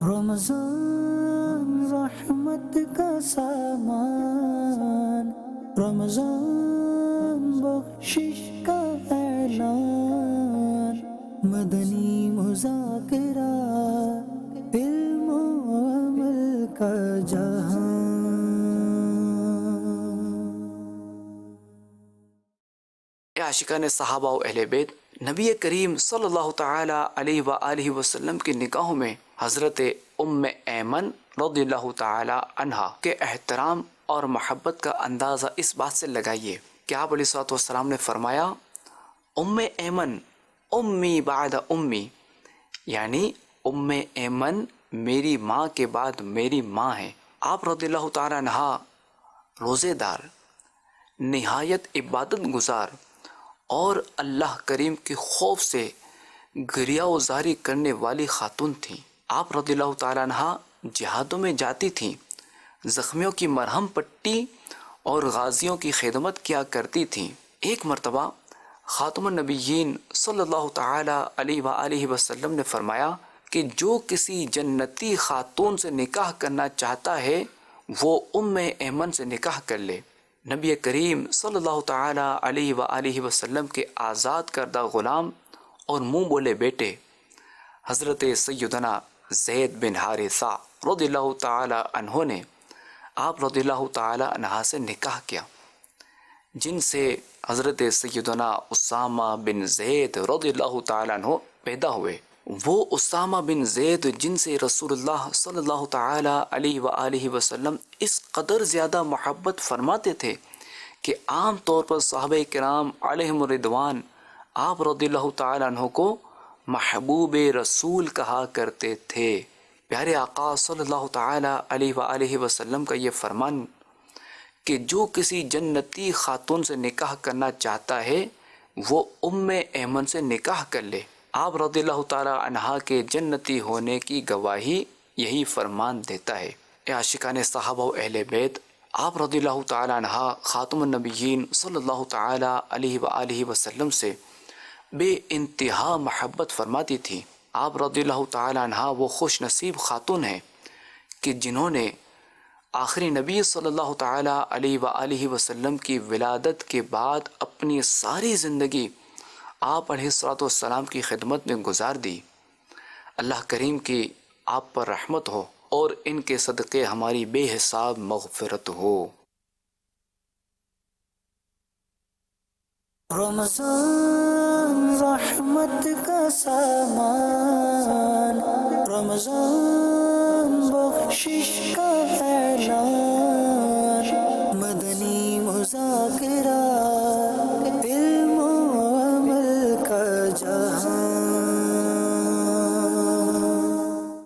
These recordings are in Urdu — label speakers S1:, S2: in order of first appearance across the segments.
S1: رمضان رحمت کا سامان، رمضان بخشش کا اعلان، مدنی مذاکرہ علم و عمل کا جہان۔
S2: عاشقان صحابہ و اہل بیت، نبی کریم صلی اللہ تعالی علیہ وآلہ وسلم کی نگاہوں میں حضرت ام ایمن رضی اللہ تعالی عنہا کے احترام اور محبت کا اندازہ اس بات سے لگائیے کہ آپ علیہ الصلوۃ والسلام نے فرمایا ام ایمن امی بعد امی، یعنی ام ایمن میری ماں کے بعد میری ماں ہے۔ آپ رضی اللہ تعالی عنہا روزے دار، نہایت عبادت گزار اور اللہ کریم کے خوف سے گریہ وزاری کرنے والی خاتون تھیں۔ آپ رضی اللہ تعالیٰ عنہ جہادوں میں جاتی تھیں، زخمیوں کی مرہم پٹی اور غازیوں کی خدمت کیا کرتی تھیں۔ ایک مرتبہ خاتم النبیین صلی اللہ تعالیٰ علیہ وآلہ وسلم نے فرمایا کہ جو کسی جنتی خاتون سے نکاح کرنا چاہتا ہے وہ ام ایمن سے نکاح کر لے۔ نبی کریم صلی اللہ تعالیٰ علیہ وآلہ وسلم کے آزاد کردہ غلام اور منہ بولے بیٹے حضرت سیدنا زید بن حارثہ رضی اللہ تعالیٰ عنہ نے آپ رضی اللہ تعالیٰ عنہ سے نکاح کیا، جن سے حضرت سیدنا اسامہ بن زید رضی اللہ تعالیٰ عنہ پیدا ہوئے۔ وہ اسامہ بن زید جن سے رسول اللہ صلی اللہ تعالیٰ علیہ وآلہ وسلم اس قدر زیادہ محبت فرماتے تھے کہ عام طور پر صحابہ کرام علیہم الرضوان آپ رضی اللہ تعالیٰ عنہ کو محبوب رسول کہا کرتے تھے۔ پیارے آقا صلی اللہ تعالیٰ علیہ وآلہ وسلم کا یہ فرمان کہ جو کسی جنتی خاتون سے نکاح کرنا چاہتا ہے وہ ام ایمن سے نکاح کر لے۔ آپ رضی اللہ تعالیٰ عنہ کے جنتی ہونے کی گواہی یہی فرمان دیتا ہے۔ اے عاشقان صحابہ و اہل بیت، آپ رضی اللہ تعالیٰ عنہ خاتم النبیین صلی اللہ تعالیٰ علیہ وآلہ وسلم سے بے انتہا محبت فرماتی تھی۔ آپ رضی اللہ تعالیٰ عنہ وہ خوش نصیب خاتون ہیں کہ جنہوں نے آخری نبی صلی اللہ تعالیٰ علیہ وآلہ وسلم کی ولادت کے بعد اپنی ساری زندگی آپ علیہ الصلوۃ والسلام کی خدمت میں گزار دی۔ اللہ کریم کی آپ پر رحمت ہو اور ان کے صدقے ہماری بے حساب مغفرت ہو۔
S1: رمضان رحمت کا سامان، رمضان بخشش کا اعلان، مدنی مذاکرہ علم و عمل کا جہان۔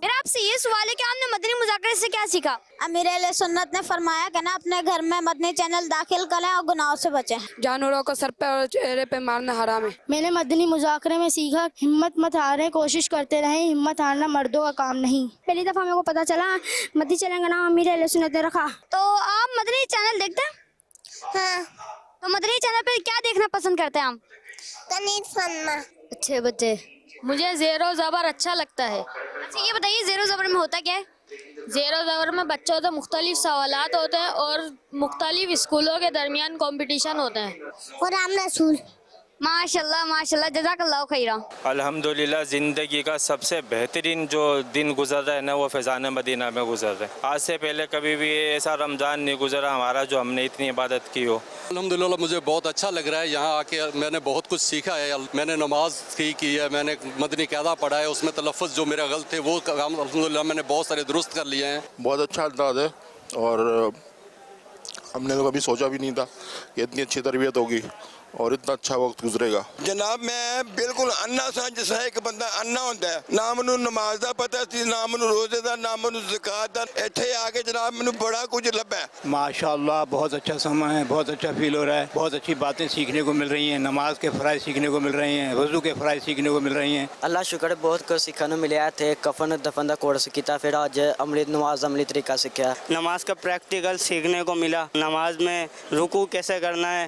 S3: میرا آپ سے یہ سوال ہے کہ آپ نے مدنی مذاکرے سے کیا سیکھا؟ امیر اہل سنت نے فرمایا کہ نا اپنے گھر میں مدنی چینل داخل کریں اور گناہوں سے بچیں۔
S4: جانوروں کو سر پہ اور چہرے پہ مارنا حرام ہے۔
S5: میں نے مدنی مذاکرے میں سیکھا ہمت مت ہاریں، کوشش کرتے رہیں، ہمت ہارنا مردوں کا کام نہیں۔
S3: پہلی دفعہ میرے کو پتا چلا مدنی چینل کا نام امیر اہل سنت نے رکھا۔ تو آپ مدنی چینل دیکھتے ہیں؟
S6: ہاں۔
S3: تو مدنی چینل پہ کیا دیکھنا پسند کرتے ہیں آپ؟
S6: تنید فنما۔
S3: اچھے بچے، مجھے زیر و زبر اچھا لگتا ہے۔ اچھا یہ بتائیے زیر و زبر میں ہوتا کیا ہے؟
S7: زیر و زبر میں بچوں سے مختلف سوالات ہوتے ہیں اور مختلف اسکولوں کے درمیان کمپٹیشن ہوتے ہیں۔
S6: غلام رسول۔
S3: ماشاءاللہ ماشاءاللہ، جزاک اللہ خیرہ۔
S8: الحمدللہ زندگی کا سب سے بہترین جو دن گزر رہا ہے نا وہ فیضان مدینہ میں گزر رہا ہے۔ آج سے پہلے کبھی بھی ایسا رمضان نہیں گزرا ہمارا جو ہم نے اتنی عبادت کی ہو۔
S9: الحمدللہ مجھے بہت اچھا لگ رہا ہے، یہاں آ کے میں نے بہت کچھ سیکھا ہے۔ میں نے نماز کی ہے، میں نے مدنی قاعدہ پڑھا ہے، اس میں تلفظ جو میرے غلط تھے وہ الحمدللہ میں نے بہت سارے درست کر لیے ہیں۔
S10: بہت اچھا انداز ہے اور ہم نے تو کبھی سوچا بھی نہیں تھا کہ اتنی اچھی تربیت ہوگی اور اتنا اچھا وقت گزرے گا۔
S11: جناب میں بالکل انا سا جس ایک بندہ انا ہوتا ہے، نہ مینوں نماز دا پتہ سی، نہ مینوں روزے دا، نہ مینوں زکات دا۔ ایتھے آ کے جناب مینوں بڑا کچھ لبا ہے۔
S12: ماشاءاللہ بہت اچھا سما ہے، بہت اچھا فیل ہو رہا ہے، بہت اچھی باتیں سیکھنے کو مل رہی ہیں، نماز کے فرائض سیکھنے کو مل رہے ہیں، وضو کے فرائض سیکھنے کو مل رہی ہیں۔
S13: اللہ شکر بہت کچھ سیکھنے ملیا تھے۔ کفن دفن دا کورس کیتا، پھر آج عملی نماز عملی طریقہ سیکھا۔
S14: نماز کا پریکٹیکل سیکھنے کو ملا، نماز میں رکوع کیسے کرنا ہے،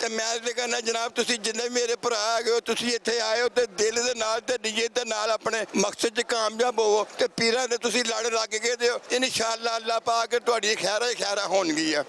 S11: ਤੇ ਮੈਂ ਇਹ ਕਹਿੰਦਾ ਜਨਾਬ ਤੁਸੀਂ ਜਿੰਨੇ ਮੇਰੇ ਭਰਾ ਹੈਗੇ ਹੋ ਤੁਸੀਂ ਇੱਥੇ ਆਏ ਹੋ ਤੇ ਦਿਲ ਦੇ ਨਾਲ ਤੇ ਨੀਅਤ ਦੇ ਨਾਲ ਆਪਣੇ ਮਕਸਦ 'ਚ ਕਾਮਯਾਬ ਹੋਵੋ ਤੇ ਪੀਰਾਂ ਦੇ ਤੁਸੀਂ ਲੜ ਲੱਗ ਗਏ ਦਿਓ। ਇਨਸ਼ਾਅੱਲਾ ਅੱਲਾਹ ਪਾਕ ਤੁਹਾਡੀ ਖੈਰਾਂ ਹੀ ਖੈਰਾਂ ਹੋਣਗੀਆਂ।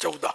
S15: 14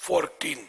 S15: 14।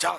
S15: 4,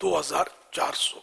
S15: 2400।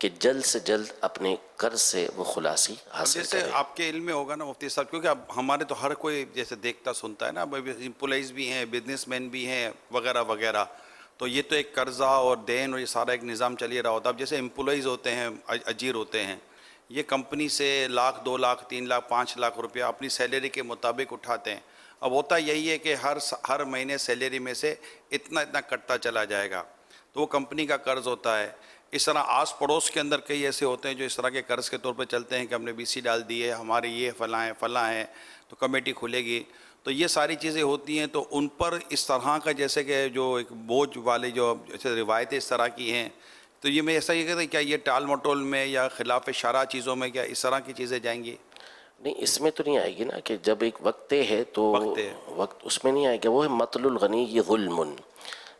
S2: کہ جلد سے جلد اپنے قرض سے وہ خلاصی حاصل
S3: جیسے
S2: کرے.
S3: آپ کے علم میں ہوگا نا مفتی صاحب، کیونکہ اب ہمارے تو ہر کوئی جیسے دیکھتا سنتا ہے نا، امپلائیز بھی ہیں، بزنس مین بھی ہیں وغیرہ وغیرہ، تو یہ تو ایک قرضہ اور دین اور یہ سارا ایک نظام چلی رہا ہوتا ہے. اب جیسے امپلائیز ہوتے ہیں، اجیر ہوتے ہیں، یہ کمپنی سے 1 لاکھ 2 لاکھ 3 لاکھ 5 لاکھ روپیہ اپنی سیلری کے مطابق اٹھاتے ہیں. اب ہوتا یہی ہے کہ ہر مہینے سیلری میں سے اتنا کٹتا چلا جائے گا، تو وہ کمپنی کا قرض ہوتا ہے. اس طرح آس پڑوس کے اندر کئی ایسے ہوتے ہیں جو اس طرح کے قرض کے طور پہ چلتے ہیں کہ ہم نے بی سی ڈال دی ہے، ہمارے یہ فلاں ہیں تو کمیٹی کھلے گی. تو یہ ساری چیزیں ہوتی ہیں، تو ان پر اس طرح کا جیسے کہ جو ایک بوجھ والے جو جیسے روایتیں اس طرح کی ہیں، تو یہ میں ایسا یہ کہتا ہوں کیا یہ ٹال مٹول میں یا خلاف شرع چیزوں میں کیا اس طرح کی چیزیں جائیں گی؟
S2: نہیں، اس میں تو نہیں آئے گی نا، کہ جب ایک وقت ہے تو وقت اس میں نہیں آئے گا. وہ ہے مطل الغنی یہ ظلم،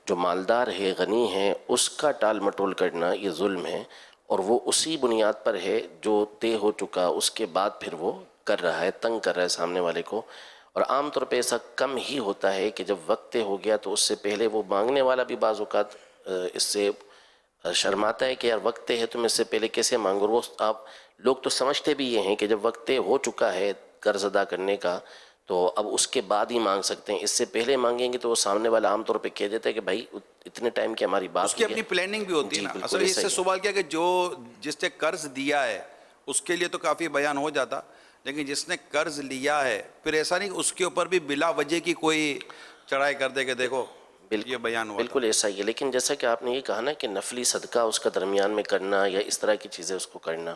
S2: جو مالدار ہے غنی ہے اس کا ٹال مٹول کرنا یہ ظلم ہے، اور وہ اسی بنیاد پر ہے جو طے ہو چکا اس کے بعد پھر وہ کر رہا ہے، تنگ کر رہا ہے سامنے والے کو. اور عام طور پہ ایسا کم ہی ہوتا ہے کہ جب وقت طے ہو گیا تو اس سے پہلے وہ مانگنے والا بھی بعض اوقات اس سے شرماتا ہے کہ یار وقت طے ہے تم اس سے پہلے کیسے مانگو. اور وہ آپ لوگ تو سمجھتے بھی یہ ہیں کہ جب وقت طے ہو چکا ہے قرض ادا کرنے کا تو اب اس کے بعد ہی مانگ سکتے ہیں، اس سے پہلے مانگیں گے تو وہ سامنے والا عام طور پہ کہہ دیتا ہے کہ بھائی اتنے ٹائم کی ہماری بات
S3: اس کی اپنی پلاننگ بھی ہوتی ہے نا. اصل اس سے سوال کیا کہ جو جس نے قرض دیا ہے اس کے لیے تو کافی بیان ہو جاتا، لیکن جس نے قرض لیا ہے پھر ایسا نہیں اس کے اوپر بھی بلا وجہ کی کوئی چڑھائی کر دے کہ دیکھو یہ بیان ہوا.
S2: بالکل ایسا ہی ہے. لیکن جیسا کہ آپ نے یہ کہا نا کہ نفلی صدقہ اس کا درمیان میں کرنا یا اس طرح کی چیزیں اس کو کرنا،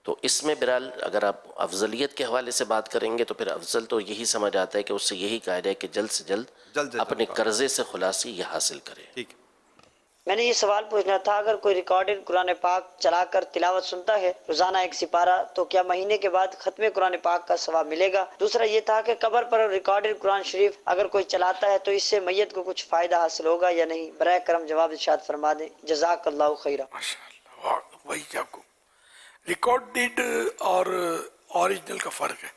S2: تو اس میں بہرحال اگر آپ افضلیت کے حوالے سے بات کریں گے تو پھر افضل تو یہی سمجھ آتا ہے کہ اس سے یہی کہا جائے کہ جلد سے جلد اپنے قرضے سے خلاصی یہ حاصل کرے.
S3: ٹھیک.
S4: میں نے یہ سوال پوچھنا تھا، اگر کوئی ریکارڈڈ قرآن پاک چلا کر تلاوت سنتا ہے روزانہ 1 سپارہ، تو کیا مہینے کے بعد ختم قرآن پاک کا ثواب ملے گا؟ دوسرا یہ تھا کہ قبر پر ریکارڈڈ قرآن شریف اگر کوئی چلاتا ہے تو اس سے میت کو کچھ فائدہ حاصل ہوگا یا نہیں؟ براہ کرم جواب ارشاد فرما دیں، جزاک اللہ خیرہ.
S15: وہی آپ کو ریکارڈڈ اور اوریجنل کا فرق ہے.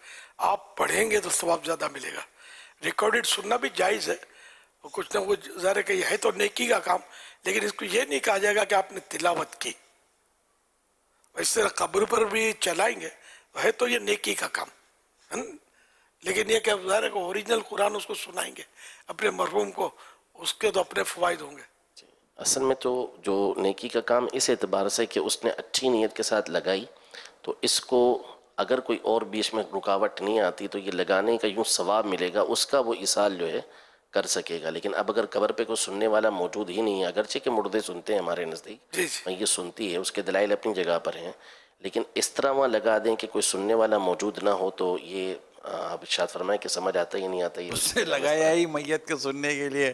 S15: آپ پڑھیں گے تو ثواب زیادہ ملے گا. ریکارڈڈ سننا بھی جائز ہے، کچھ نہ کچھ ظاہر ہے کہ یہ ہے تو نیکی کا کام، لیکن اس کو یہ نہیں کہا جائے گا کہ آپ نے تلاوت کی. اس طرح قبر پر بھی چلائیں گے ہے تو یہ نیکی کا کام ہے نا، لیکن یہ کہ ظاہر ہے کہ اوریجنل قرآن اس کو سنائیں گے اپنے مرحوم کو، اس کے تو اپنے فوائد ہوں گے.
S2: اصل میں تو جو نیکی کا کام اس اعتبار سے کہ اس نے اچھی نیت کے ساتھ لگائی، تو اس کو اگر کوئی اور بیچ میں رکاوٹ نہیں آتی تو یہ لگانے کا یوں ثواب ملے گا، اس کا وہ ایصال جو ہے کر سکے گا. لیکن اب اگر قبر پہ کوئی سننے والا موجود ہی نہیں ہے، اگرچہ کہ مردے سنتے ہیں ہمارے نزدیک، یہ سنتی ہے، اس کے دلائل اپنی جگہ پر ہیں، لیکن اس طرح وہاں لگا دیں کہ کوئی سننے والا موجود نہ ہو تو یہ آپ ارشاد فرمائیں کہ سمجھ آتا ہی نہیں آتا. یہ
S3: اس نے لگایا ہی میت کے سننے کے لیے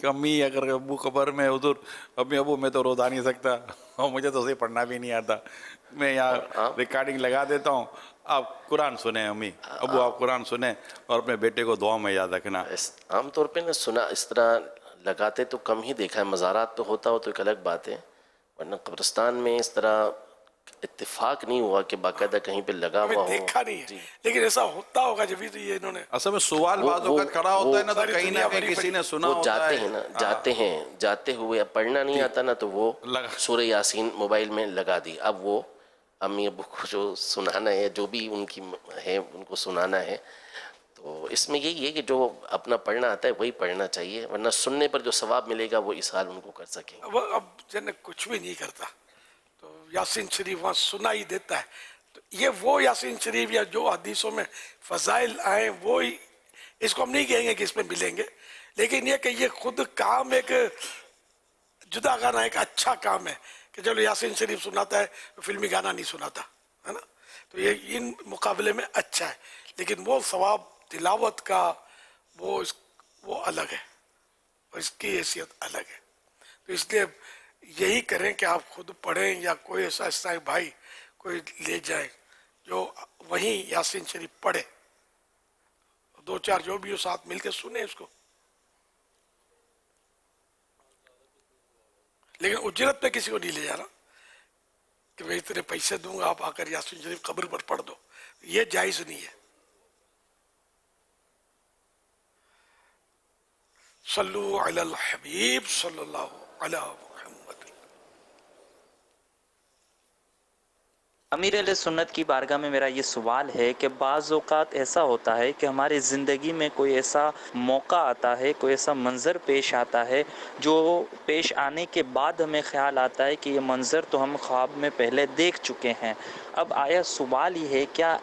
S3: کہ امی اگر ابو قبر میں حضور امی ابو میں تو روزہ نہیں سکتا اور مجھے تو اسے پڑھنا بھی نہیں آتا، میں یہاں ریکارڈنگ لگا دیتا ہوں، آپ قرآن سنیں امی ابو آپ قرآن سنیں اور اپنے بیٹے کو دعا میں یاد رکھنا.
S2: عام طور پہ نہ سنا اس طرح لگاتے تو کم ہی دیکھا ہے. مزارات پہ ہوتا ہو تو ایک الگ بات ہے، ورنہ قبرستان میں اس طرح اتفاق نہیں ہوا کہ باقاعدہ کہیں پہ لگا ہوا ہو.
S15: دیکھا نہیں ہے، لیکن ایسا ہوتا ہوگا جب تو یہ انہوں نے
S3: اصل میں سوال بعض اوقات کھڑا ہوتا ہے نا تو کہیں نہ کہیں کسی نے سنا ہوتا ہے.
S2: جاتے ہیں نا، جاتے ہیں، جاتے ہوئے اب پڑھنا نہیں آتا نا تو وہ سورہ یاسین موبائل میں لگا دی. اب وہ امی ابو کو جو سنانا ہے، جو بھی ان کی ہے ان کو سنانا ہے، تو اس میں یہی ہے کہ جو اپنا پڑھنا آتا ہے وہی پڑھنا چاہیے، ورنہ سننے پر جو ثواب ملے گا وہ ایصال ان کو کر سکیں.
S15: اب جن کچھ بھی نہیں کرتا تو یاسین شریف وہاں سنا ہی دیتا ہے، تو یہ وہ یاسین شریف یا جو حدیثوں میں فضائل آئیں وہ ہی، اس کو ہم نہیں کہیں گے کہ اس میں ملیں گے، لیکن یہ کہ یہ خود کام ایک جدا گانا ایک اچھا کام ہے کہ چلو یاسین شریف سناتا ہے، فلمی گانا نہیں سناتا ہے نا، تو یہ ان مقابلے میں اچھا ہے. لیکن وہ ثواب تلاوت کا وہ الگ ہے، اور اس کی حیثیت الگ ہے. تو اس لیے یہی کریں کہ آپ خود پڑھیں یا کوئی ایسا بھائی کوئی لے جائیں جو وہیں یاسین شریف پڑھے، 2-4 جو بھی ہو ساتھ مل کے سنیں اس کو. لیکن اجرت پہ کسی کو نہیں لے جانا کہ میں اتنے پیسے دوں گا آپ آ کر یاسین شریف قبر پر پڑھ دو، یہ جائز نہیں ہے. صلو علی الحبیب صلی اللہ علیہ وسلم.
S5: امیر اہل سنت کی بارگاہ میں میرا یہ سوال ہے کہ بعض اوقات ایسا ہوتا ہے کہ ہماری زندگی میں کوئی ایسا موقع آتا ہے، کوئی ایسا منظر پیش آتا ہے جو پیش آنے کے بعد ہمیں خیال آتا ہے کہ یہ منظر تو ہم خواب میں پہلے دیکھ چکے ہیں۔ اب آیا سوال یہ ہے کیا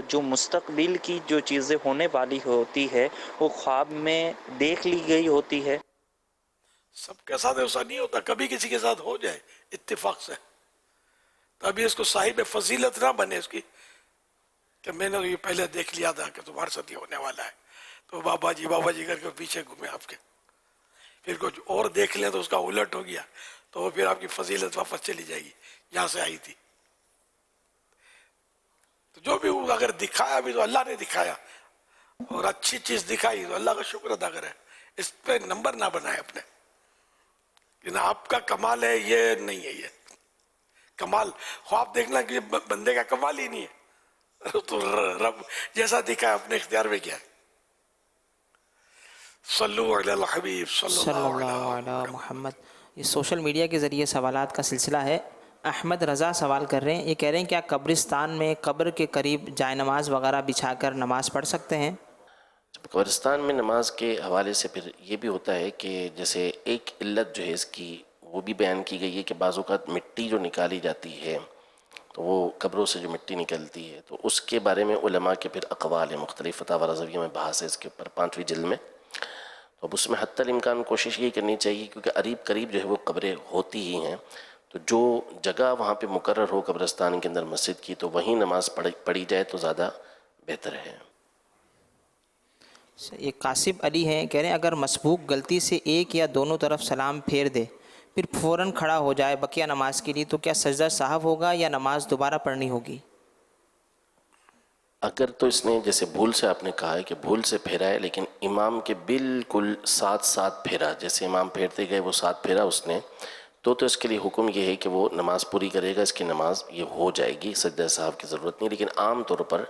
S5: جو مستقبل کی جو چیزیں ہونے والی ہوتی ہے وہ خواب میں دیکھ لی گئی ہوتی ہے؟
S15: سب کے ساتھ ایسا نہیں ہوتا، کبھی کسی کے ساتھ ہو جائے اتفاق سے، تو ابھی اس کو صاحب فضیلت نہ بنے اس کی کہ میں نے یہ پہلے دیکھ لیا تھا کہ تمہارے ساتھ یہ ہونے والا ہے، تو بابا جی کر کے پیچھے گھومے آپ کے، پھر کچھ اور دیکھ لیں تو اس کا الٹ ہو گیا تو پھر آپ کی فضیلت واپس چلی جائے گی جہاں سے آئی تھی۔ تو جو بھی اگر دکھایا بھی تو اللہ نے دکھایا اور اچھی چیز دکھائی تو اللہ کا شکر ادا کرے، اس پہ نمبر نہ بنائے اپنے کہ نہ آپ کا کمال ہے، یہ نہیں ہے، یہ کمال خواب دیکھنا کہ بندے کا کمال ہی نہیں ہے، تو رب جیسا دکھا اپنے اختیار میں کیا ہے۔ صلو علی الحبیب صلی اللہ علیہ
S6: محمد۔ یہ سوشل میڈیا کے ذریعے سوالات کا سلسلہ ہے۔ احمد رضا سوال کر رہے ہیں، یہ کہہ رہے ہیں کیا قبرستان میں قبر کے قریب جائے نماز وغیرہ بچھا کر نماز پڑھ سکتے ہیں؟
S2: قبرستان میں نماز کے حوالے سے پھر یہ بھی ہوتا ہے کہ جیسے ایک علت جو ہے اس کی وہ بھی بیان کی گئی ہے کہ بعض اوقات مٹی جو نکالی جاتی ہے تو وہ قبروں سے جو مٹی نکلتی ہے تو اس کے بارے میں علماء کے پھر اقوال ہیں، مختلف فتاوی رضویہ میں بحث ہے اس کے اوپر 5ویں جلد میں۔ تو اب اس میں حتی الامکان کوشش یہ کرنی چاہیے کیونکہ قریب جو ہے وہ قبریں ہوتی ہی ہیں، تو جو جگہ وہاں پہ مقرر ہو قبرستان کے اندر مسجد کی تو وہیں نماز پڑھی جائے تو زیادہ بہتر ہے۔
S6: یہ قاسم علی ہیں، کہہ رہے ہیں اگر مسبوق غلطی سے ایک یا دونوں طرف سلام پھیر دے پھر فوراً کھڑا ہو جائے بقیہ نماز کے لیے تو کیا سجدہ سہو ہوگا یا نماز دوبارہ پڑھنی ہوگی؟
S2: اگر تو اس نے جیسے بھول سے آپ نے کہا ہے کہ بھول سے پھیرا ہے لیکن امام کے بالکل ساتھ پھیرا، جیسے امام پھیرتے گئے وہ ساتھ پھیرا اس نے، تو اس کے لیے حکم یہ ہے کہ وہ نماز پوری کرے گا، اس کی نماز یہ ہو جائے گی، سجدہ سہو کی ضرورت نہیں۔ لیکن عام طور پر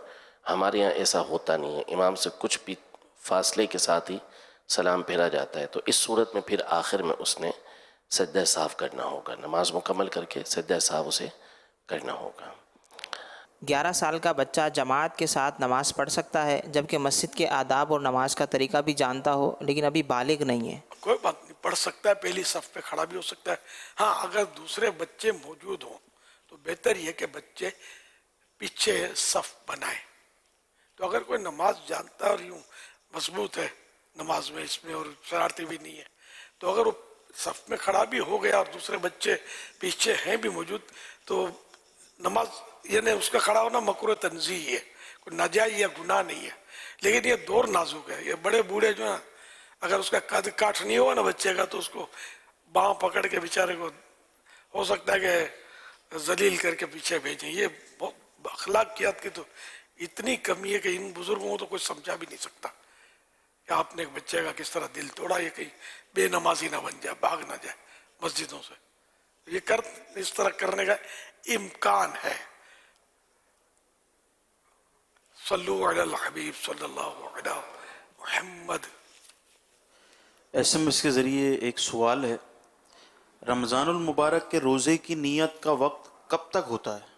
S2: ہمارے یہاں ایسا ہوتا نہیں ہے، امام سے کچھ بھی فاصلے کے ساتھ ہی سلام پھیرا جاتا ہے، تو اس صورت میں پھر آخر میں اس نے سجدہ سہو کرنا ہوگا، نماز مکمل کر کے سجدہ سہو اسے کرنا ہوگا۔
S6: 11 سال کا بچہ جماعت کے ساتھ نماز پڑھ سکتا ہے جبکہ مسجد کے آداب اور نماز کا طریقہ بھی جانتا ہو لیکن ابھی بالغ نہیں ہے؟
S15: کوئی بات نہیں، پڑھ سکتا ہے، پہلی صف پہ کھڑا بھی ہو سکتا ہے۔ ہاں اگر دوسرے بچے موجود ہوں تو بہتر یہ کہ بچے پیچھے صف بنائیں، تو اگر کوئی نماز جانتا ہے اور یوں مضبوط ہے نماز میں اس میں اور شرارتی بھی نہیں ہے تو اگر وہ صف میں کھڑا بھی ہو گیا اور دوسرے بچے پیچھے ہیں بھی موجود تو نماز یعنی اس کا کھڑا ہونا مکروہ تنزیہی ہے، کوئی ناجائز یا گناہ نہیں ہے۔ لیکن یہ دور نازک ہے، یہ بڑے بوڑھے جو ہیں اگر اس کا قد کاٹ نہیں ہوا نا بچے کا تو اس کو باں پکڑ کے بیچارے کو ہو سکتا ہے کہ ذلیل کر کے پیچھے بھیجیں۔ یہ بہت اخلاقیات کی تو اتنی کمی ہے کہ ان بزرگوں کو تو کوئی سمجھا بھی نہیں سکتا کہ آپ نے ایک بچے کا کس طرح دل توڑا، یہ کہیں بے نمازی نہ بن جائے، بھاگ نہ جائے مسجدوں سے۔ یہ اس طرح کرنے کا امکان ہے۔ صلو علی الحبیب صلی اللہ علیہ محمد۔
S7: SMS کے ذریعے ایک سوال ہے، رمضان المبارک کے روزے کی نیت کا وقت کب تک ہوتا ہے؟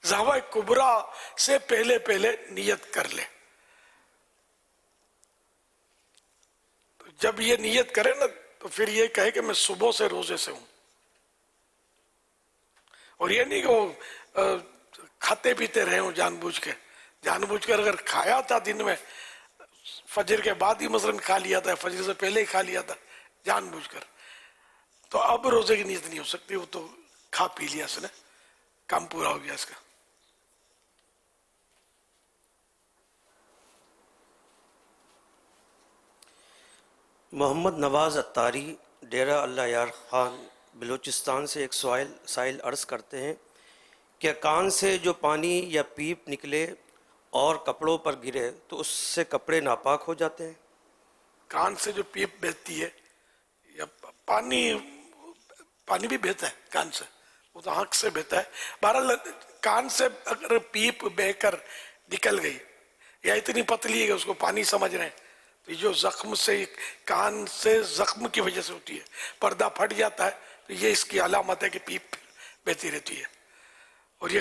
S15: زاویہ کبریٰ سے پہلے نیت کر لے۔ جب یہ نیت کرے نا تو پھر یہ کہے کہ میں صبح سے روزے سے ہوں، اور یہ نہیں کہ وہ کھاتے پیتے رہے ہوں جان بوجھ کر اگر کھایا تھا دن میں فجر کے بعد ہی مثلاً کھا لیا تھا، فجر سے پہلے ہی کھا لیا تھا جان بوجھ کر، تو اب روزے کی نیت نہیں ہو سکتی، وہ تو کھا پی لیا اس نے، کام پورا ہو گیا اس کا۔
S9: محمد نواز اتاری ڈیرہ اللہ یار خان بلوچستان سے ایک سائل عرض کرتے ہیں کہ کان سے جو پانی یا پیپ نکلے اور کپڑوں پر گرے تو اس سے کپڑے ناپاک ہو جاتے ہیں؟
S15: کان سے جو پیپ بہتی ہے یا پانی بھی بہتا ہے کان سے، وہ تو آنکھ سے بہتا ہے۔ بہرحال کان سے اگر پیپ بہ کر نکل گئی یا اتنی پتلی ہے کہ اس کو پانی سمجھ رہے ہیں تو جو زخم سے کان سے زخم کی وجہ سے ہوتی ہے، پردہ پھٹ جاتا ہے تو یہ اس کی علامت ہے کہ پیپ بہتی رہتی ہے، اور یہ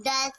S11: 10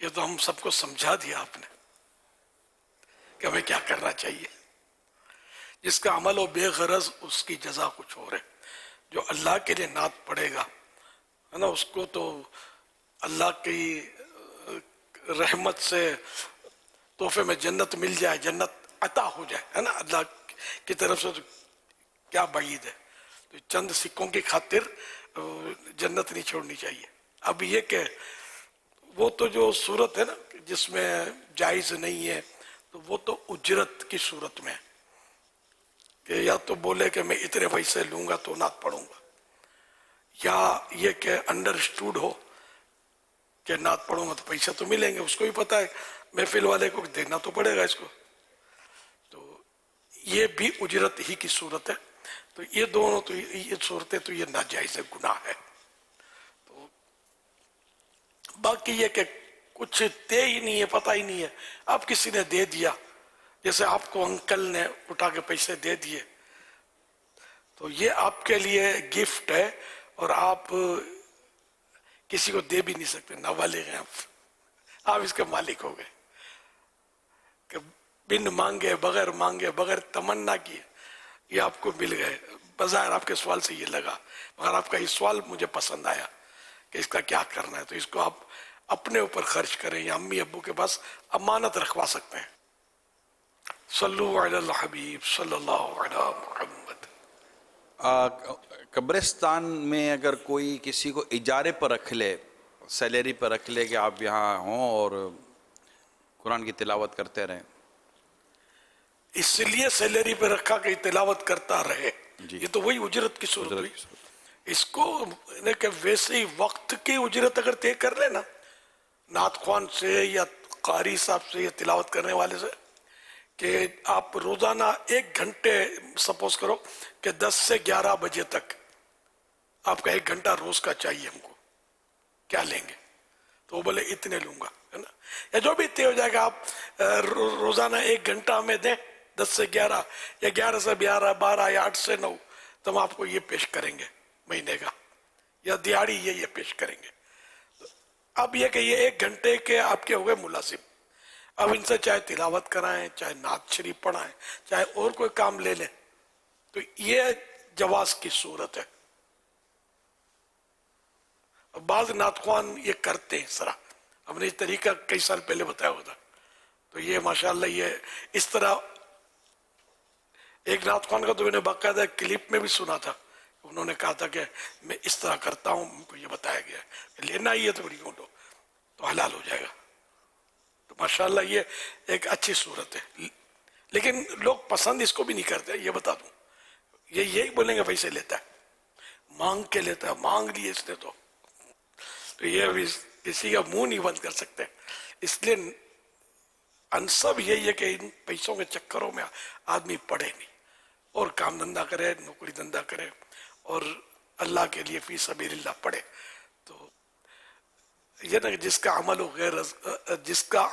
S15: یہ تو ہم سب کو سمجھا دیا آپ نے کہ ہمیں کیا کرنا چاہیے. جس کا عمل ہو بے غرض اس کی جزا کچھ اور ہے. جو اللہ کے لیے نعت پڑھے گا ہے نا، اس کو تو اللہ کی رحمت سے تحفے میں جنت مل جائے، جنت عطا ہو جائے ہے نا، اللہ کی طرف سے. تو کیا بعید ہے. تو چند سکوں کی خاطر جنت نہیں چھوڑنی چاہیے. اب یہ کہ وہ تو جو صورت ہے نا جس میں جائز نہیں ہے، تو وہ تو اجرت کی صورت میں ہے کہ یا تو بولے کہ میں اتنے پیسے لوں گا تو نعت پڑھوں گا، یا یہ کہ انڈرسٹوڈ ہو کہ نعت پڑھوں گا تو پیسے تو ملیں گے. اس کو بھی پتا ہے محفل والے کو دینا تو پڑے گا اس کو. تو یہ بھی اجرت ہی کی صورت ہے. تو یہ دونوں تو یہ صورتیں تو یہ ناجائز گناہ ہے. تو باقی یہ کہ کچھ دے ہی نہیں ہے، پتہ ہی نہیں ہے، آپ کسی نے دے دیا، جیسے آپ کو انکل نے اٹھا کے پیسے دے دیے، تو یہ آپ کے لیے گفٹ ہے اور آپ کسی کو دے بھی نہیں سکتے، نابالغ ہیں آپ اس کے مالک ہو گئے کہ بن مانگے، بغیر مانگے، بغیر تمنا کیے یہ آپ کو مل گئے. بظاہر آپ کے سوال سے یہ لگا، مگر آپ کا یہ سوال مجھے پسند آیا کہ اس کا کیا کرنا ہے. تو اس کو آپ اپنے اوپر خرچ کریں یا امی ابو کے پاس امانت رکھوا سکتے ہیں. صلو علی الحبیب صلی اللہ علی محمد.
S3: قبرستان میں اگر کوئی کسی کو اجارے پر رکھ لے، سیلری پر رکھ لے کہ آپ یہاں ہوں اور قرآن کی تلاوت کرتے رہیں،
S15: اس لیے سیلری پہ رکھا کہ تلاوت کرتا رہے، یہ تو وہی اجرت کی صورت ہوئی. اس کو کہ ویسے ہی وقت کی اجرت اگر طے کر لے نا، نعت خوان سے یا قاری صاحب سے یا تلاوت کرنے والے سے، کہ آپ روزانہ 1 گھنٹے سپوز کرو کہ 10 سے 11 بجے تک آپ کا 1 گھنٹہ روز کا چاہیے ہم کو، کیا لیں گے؟ تو وہ بولے اتنے لوں گا ہے نا، یا جو بھی طے ہو جائے گا. آپ روزانہ 1 گھنٹہ ہمیں دیں 10 سے 11 یا 11 سے 12 یا 8 سے 9، تو ہم آپ کو یہ پیش کریں گے مہینے کا، یا دیہاڑی یہ پیش کریں گے. اب یہ کہ یہ 1 گھنٹے کے آپ کے ہو گئے ملازم. اب ان سے چاہے تلاوت کرائیں، چاہے نعت شریف پڑھائیں، چاہے اور کوئی کام لے لیں، تو یہ جواز کی صورت ہے. بعض نعت خوان یہ کرتے ہیں اس طرح، ہم نے یہ طریقہ کئی سال پہلے بتایا ہوتا. تو یہ ماشاءاللہ یہ اس طرح ایک نعت خوان کا تو میں نے باقاعدہ کلپ میں بھی سنا تھا، انہوں نے کہا تھا کہ میں اس طرح کرتا ہوں، ان کو یہ بتایا گیا ہے لینا ہی ہے تو لو تو حلال ہو جائے گا. تو ماشاءاللہ یہ ایک اچھی صورت ہے. لیکن لوگ پسند اس کو بھی نہیں کرتے، یہ بتا دوں. یہی بولیں گے پیسے لیتا ہے، مانگ کے لیتا ہے، مانگ لیے اس نے تو یہ بھی کسی کا منہ نہیں بند کر سکتے. اس لیے انصب یہی ہے کہ ان پیسوں کے چکروں میں آدمی پڑے نہیں اور کام دھندہ کرے، نوکری دھندہ کرے اور اللہ کے لیے فی سبیل اللہ پڑھے. تو یہ نا جس کا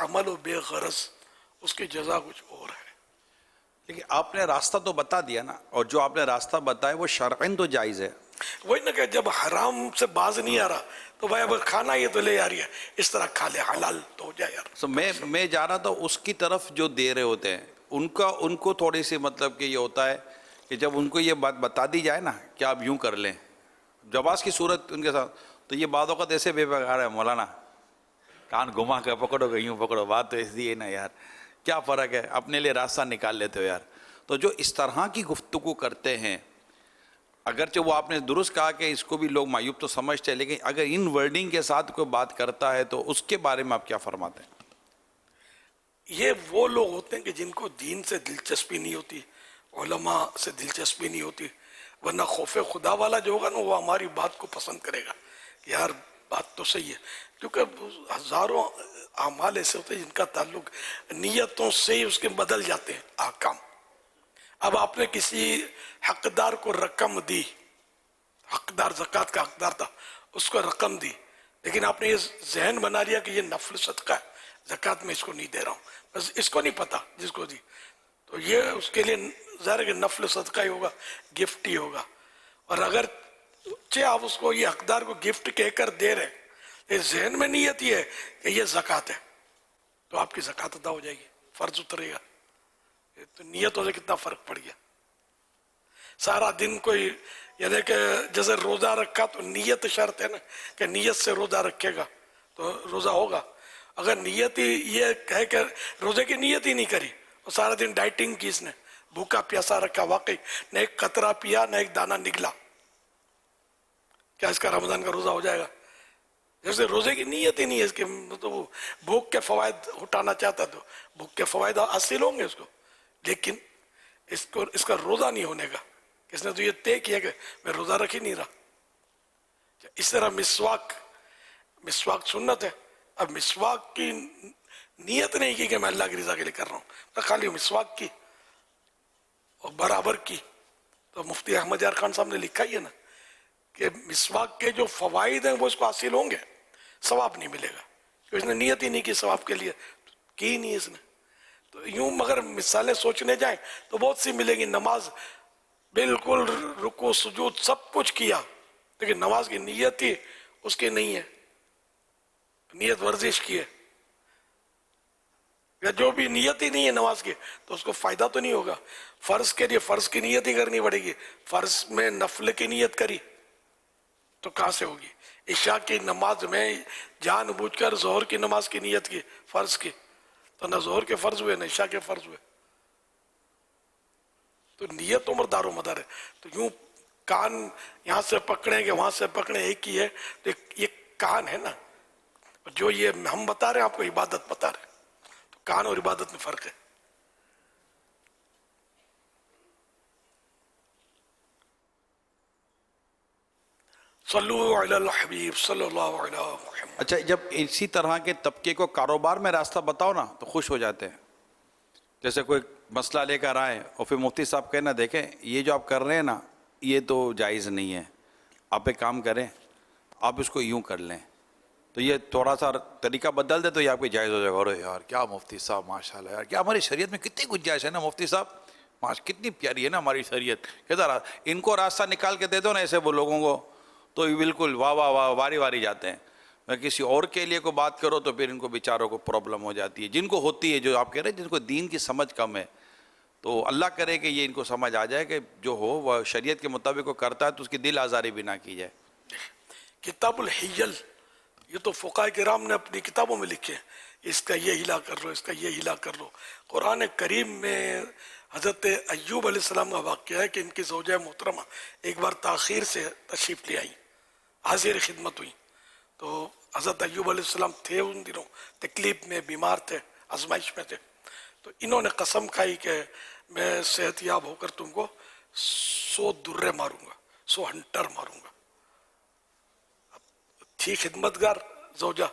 S15: عمل ہو بے غرض اس کی جزا کچھ اور ہے.
S3: لیکن آپ نے راستہ تو بتا دیا نا، اور جو آپ نے راستہ بتایا وہ شرعاً تو جائز ہے.
S15: وہی نا کہ جب حرام سے باز نہیں آ رہا تو بھائی اگر کھانا یہ تو لے آ رہی ہے، اس طرح کھا لے، حلال تو ہو جائے یار.
S3: میں جا رہا تھا اس کی طرف جو دے رہے ہوتے ہیں ان کو تھوڑی سی مطلب کہ یہ ہوتا ہے کہ جب ان کو یہ بات بتا دی جائے نا کہ آپ یوں کر لیں، جواز کی صورت ان کے ساتھ، تو یہ بعض اوقات ایسے بے بغیر ہے مولانا، کان گھما کے پکڑو گے یوں پکڑو، بات تو ایسی ہے نا یار، کیا فرق ہے، اپنے لیے راستہ نکال لیتے ہو یار. تو جو اس طرح کی گفتگو کرتے ہیں، اگرچہ وہ آپ نے درست کہا کہ اس کو بھی لوگ معیوب تو سمجھتے ہیں، لیکن اگر ان ورڈنگ کے ساتھ کوئی بات کرتا ہے تو اس کے بارے میں آپ کیا فرماتے ہیں؟
S15: یہ وہ لوگ ہوتے ہیں کہ جن کو دین سے دلچسپی نہیں ہوتی، علماء سے دلچسپی نہیں ہوتی، ورنہ خوف خدا والا جو ہوگا نا وہ ہماری بات کو پسند کرے گا کہ یار بات تو صحیح ہے. کیونکہ ہزاروں اعمال ایسے ہوتے ہیں جن کا تعلق نیتوں سے ہی اس کے بدل جاتے ہیں احکام. اب آپ نے کسی حقدار کو رقم دی، حقدار زکوٰۃ کا حقدار تھا، اس کو رقم دی، لیکن آپ نے یہ ذہن بنا لیا کہ یہ نفل صدقہ ہے، زکوٰۃ میں اس کو نہیں دے رہا ہوں، بس اس کو نہیں پتا جس کو دی، تو یہ اس کے لیے ظاہر ہے کہ نفل صدقہ ہی ہوگا، گفٹ ہی ہوگا. اور اگر آپ اس کو یہ حقدار کو گفٹ کہہ کر دے رہے اس ذہن میں نیت یہ ہے کہ یہ زکوٰۃ ہے تو آپ کی زکوٰۃ ادا ہو جائے گی، فرض اترے گا. تو نیتوں سے کتنا فرق پڑ گیا. سارا دن کوئی یعنی کہ جیسے روزہ رکھا تو نیت شرط ہے نا کہ نیت سے روزہ رکھے گا تو روزہ ہوگا. اگر نیت ہی یہ ہے کہ روزے کی نیت ہی نہیں کری اور سارا دن ڈائٹنگ کی، اس نے بھوکا پیاسا رکھا، واقعی نہ ایک قطرہ پیا نہ ایک دانہ نگلا، کیا اس کا رمضان کا روزہ ہو جائے گا؟ جیسے روزے کی نیت ہی نہیں ہے اس کے، تو وہ بھوک کے فوائد اٹھانا چاہتا تو بھوک کے فوائد حاصل ہوں گے اس کو، لیکن اس کا روزہ نہیں ہونے کا. اس نے تو یہ طے کیا کہ میں روزہ رکھ ہی نہیں رہا. اس طرح مسواک سنت ہے. اب مسواک کی نیت نہیں کی کہ میں اللہ کی رضا کے لیے کر رہا ہوں، خالی مسواک کی اور برابر کی. تو مفتی احمد یار خان صاحب نے لکھا ہی ہے نا کہ مسواک کے جو فوائد ہیں وہ اس کو حاصل ہوں گے، ثواب نہیں ملے گا کہ اس نے نیت ہی نہیں کی ثواب کے لیے، کی ہی نہیں اس نے. تو یوں مگر مثالیں سوچنے جائیں تو بہت سی ملے گی. نماز بالکل رکوع سجود سب کچھ کیا لیکن نماز کی نیت ہی اس کی نہیں ہے، نیت ورزش کی ہے، یا جو بھی نیت ہی نہیں ہے نماز کی تو اس کو فائدہ تو نہیں ہوگا. فرض کے لیے فرض کی نیت ہی کرنی پڑے گی. فرض میں نفل کی نیت کری تو کہاں سے ہوگی؟ عشاء کی نماز میں جان بوجھ کر ظہر کی نماز کی نیت کی، فرض کی، تو نہ ظہر کے فرض ہوئے نہ عشاء کے فرض ہوئے. تو نیت عمر دار و مدار ہے. تو یوں کان یہاں سے پکڑیں گے وہاں سے پکڑیں ایک ہی ہے. تو یہ کان ہے نا، جو یہ ہم بتا رہے ہیں آپ کو عبادت بتا رہے ہیں، تو کان اور عبادت میں فرق ہے. صلو علی الحبیب صلی اللہ علیہ محمد.
S3: اچھا، جب اسی طرح کے طبقے کو کاروبار میں راستہ بتاؤ نا تو خوش ہو جاتے ہیں. جیسے کوئی مسئلہ لے کر آئے اور پھر مفتی صاحب کہنا دیکھیں یہ جو آپ کر رہے ہیں نا یہ تو جائز نہیں ہے، آپ ایک کام کریں آپ اس کو یوں کر لیں، تو یہ تھوڑا سا طریقہ بدل دے تو یہ آپ کی جائز ہو جائے گا. ارے یار کیا مفتی صاحب ماشاءاللہ، یار کیا ہماری شریعت میں کتنی گنجائش ہے نا مفتی صاحب، کتنی پیاری ہے نا ہماری شریعت. کہتا ان کو راستہ نکال کے دے دو نا ایسے وہ لوگوں کو تو یہ بالکل واہ واہ واہ واری واری جاتے ہیں. میں کسی اور کے لیے کوئی بات کرو تو پھر ان کو بیچاروں کو پرابلم ہو جاتی ہے، جن کو ہوتی ہے، جو آپ کہہ رہے ہیں جن کو دین کی سمجھ کم ہے. تو اللہ کرے کہ یہ ان کو سمجھ آ جائے کہ جو ہو وہ شریعت کے مطابق وہ کرتا ہے تو اس کی دل آزاری بھی نہ کی جائے.
S15: کتاب الحیل یہ تو فقہاء کرام نے اپنی کتابوں میں لکھے، اس کا یہ ہلا کر لو، اس کا یہ ہلا کر لو. قرآن کریم میں حضرت ایوب علیہ السلام کا واقعہ ہے کہ ان کی زوجہ محترمہ ایک بار تاخیر سے تشریف لے آئیں، حاضر خدمت ہوئی. تو حضرت ایوب علیہ السلام تھے ان دنوں تکلیف میں، بیمار تھے، آزمائش میں تھے. تو انہوں نے قسم کھائی کہ میں صحت یاب ہو کر تم کو 100 درے ماروں گا، 100 ہنٹر ماروں گا. تھی خدمتگار زوجہ،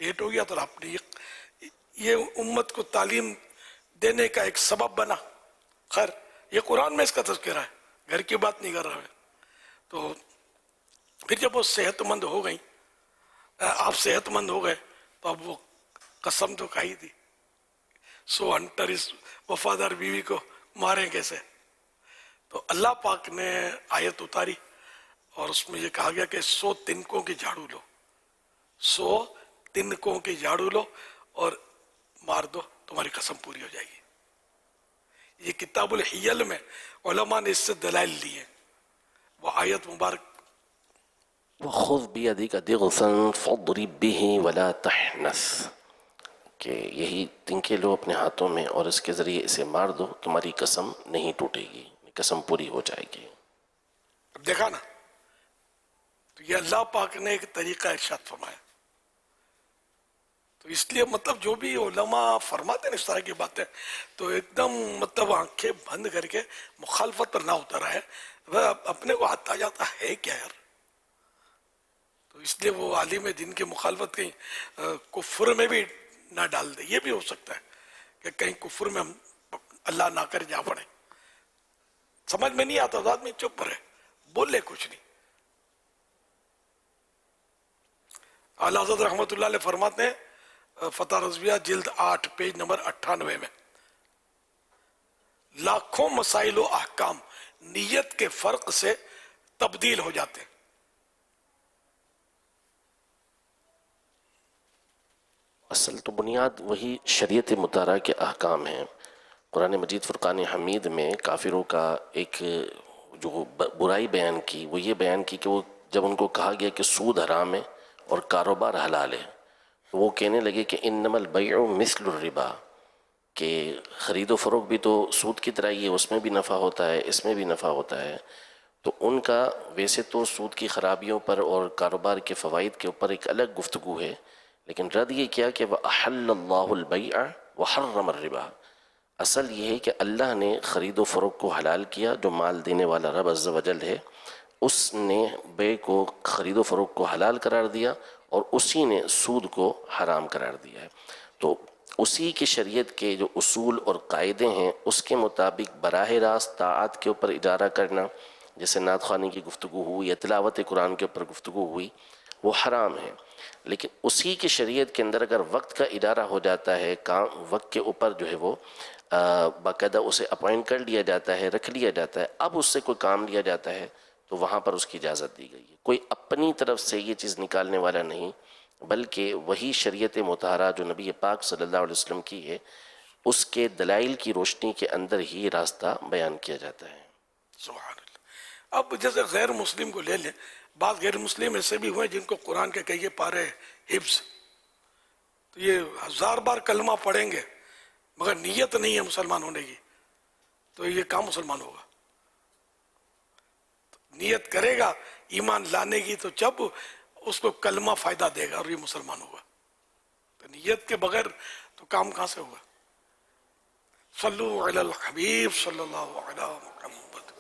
S15: لیٹ ہو گیا تو آپ نے یہ امت کو تعلیم دینے کا ایک سبب بنا. خیر یہ قرآن میں اس کا تذکرہ ہے، گھر کی بات نہیں کر رہا ہے. تو پھر جب وہ صحت مند ہو گئیں، آپ صحت مند ہو گئے تو اب وہ قسم تو کھائی تھی 100 ہنٹر اس وفادار بیوی کو ماریں کیسے. تو اللہ پاک نے آیت اتاری اور اس میں یہ کہا گیا کہ 100 تنکوں کی جھاڑو لو، 100 تنکوں کی جھاڑو لو اور مار دو، تمہاری قسم پوری ہو جائے گی. یہ کتاب الحیل میں علماء نے اس سے دلائل لی ہیں. وہ آیت مبارک
S2: وَخُذْ بِيَدِكَ ضِغْثًا فَاضْرِبْ بِهِ وَلَا تَحْنَثْ، کہ یہی تنکے لو اپنے ہاتھوں میں اور اس کے ذریعے اسے مار دو، تمہاری قسم نہیں ٹوٹے گی، قسم پوری ہو جائے گی.
S15: اب دیکھا نا، تو یہ اللہ پاک نے ایک طریقہ ارشاد فرمایا. تو اس لیے مطلب جو بھی علماء فرماتے ہیں اس طرح کی باتیں تو ایک دم مطلب آنکھیں بند کر کے مخالفت پر نہ اترا ہے. وہ اپنے کو ہاتھ آ جاتا ہے کیا یار. تو اس لیے وہ عالم دین کی مخالفت کہیں کفر میں بھی نہ ڈال دے. یہ بھی ہو سکتا ہے کہ کہیں کفر میں ہم اللہ نہ کر جا پڑے. سمجھ میں نہیں آتا تو آدمی چپ رہے، بولے کچھ نہیں. اعلیٰ حضرت رحمۃ اللہ علیہ فرماتے ہیں فتح رضویہ جلد 8 پیج نمبر 98 میں، لاکھوں مسائل و احکام نیت کے فرق سے تبدیل ہو جاتے ہیں.
S2: اصل تو بنیاد وہی شریعت مطالعہ کے احکام ہیں. قرآن مجید فرقان حمید میں کافروں کا ایک جو برائی بیان کی وہ یہ بیان کی کہ وہ جب ان کو کہا گیا کہ سود حرام ہے اور کاروبار حلال ہے تو وہ کہنے لگے کہ انما البیع مثل الربا، کہ خرید و فروخت بھی تو سود کی طرح ہی ہے، اس میں بھی نفع ہوتا ہے اس میں بھی نفع ہوتا ہے. تو ان کا ویسے تو سود کی خرابیوں پر اور کاروبار کے فوائد کے اوپر ایک الگ گفتگو ہے، لیکن رد یہ کیا کہ وَأَحَلَّ اللَّهُ الْبَيْعَ وَحَرَّمَ الرِّبَا. اصل یہ ہے کہ اللہ نے خرید و فروخت کو حلال کیا، جو مال دینے والا رب عز و جل ہے اس نے بے کو خرید و فروخت کو حلال قرار دیا اور اسی نے سود کو حرام قرار دیا ہے. تو اسی کی شریعت کے جو اصول اور قاعدے ہیں اس کے مطابق براہ راست طاعت کے اوپر اجارہ کرنا، جیسے نعت خوانی کی گفتگو ہوئی یا تلاوت قرآن کے اوپر گفتگو ہوئی، وہ حرام ہے. لیکن اسی کی شریعت کے اندر اگر وقت کا ادارہ ہو جاتا ہے، کام وقت کے اوپر جو ہے وہ باقاعدہ اسے اپوائنٹ کر لیا جاتا ہے، رکھ لیا جاتا ہے، اب اس سے کوئی کام لیا جاتا ہے تو وہاں پر اس کی اجازت دی گئی ہے. کوئی اپنی طرف سے یہ چیز نکالنے والا نہیں، بلکہ وہی شریعت مطہرہ جو نبی پاک صلی اللہ علیہ وسلم کی ہے اس کے دلائل کی روشنی کے اندر ہی راستہ بیان کیا جاتا ہے.
S15: سبحان اللہ. اب جیسے غیر مسلم کو لے لیں، بعض غیر مسلم ایسے بھی ہوئے جن کو قرآن کے کئی پارے حفظ، تو یہ 1000 بار کلمہ پڑھیں گے مگر نیت نہیں ہے مسلمان ہونے کی، تو یہ کہاں مسلمان ہوگا؟ نیت کرے گا ایمان لانے کی تو جب اس کو کلمہ فائدہ دے گا اور یہ مسلمان ہوگا. تو نیت کے بغیر تو کام کہاں سے ہوگا؟ صلو علی الحبیب صلی اللہ علیہ محمد.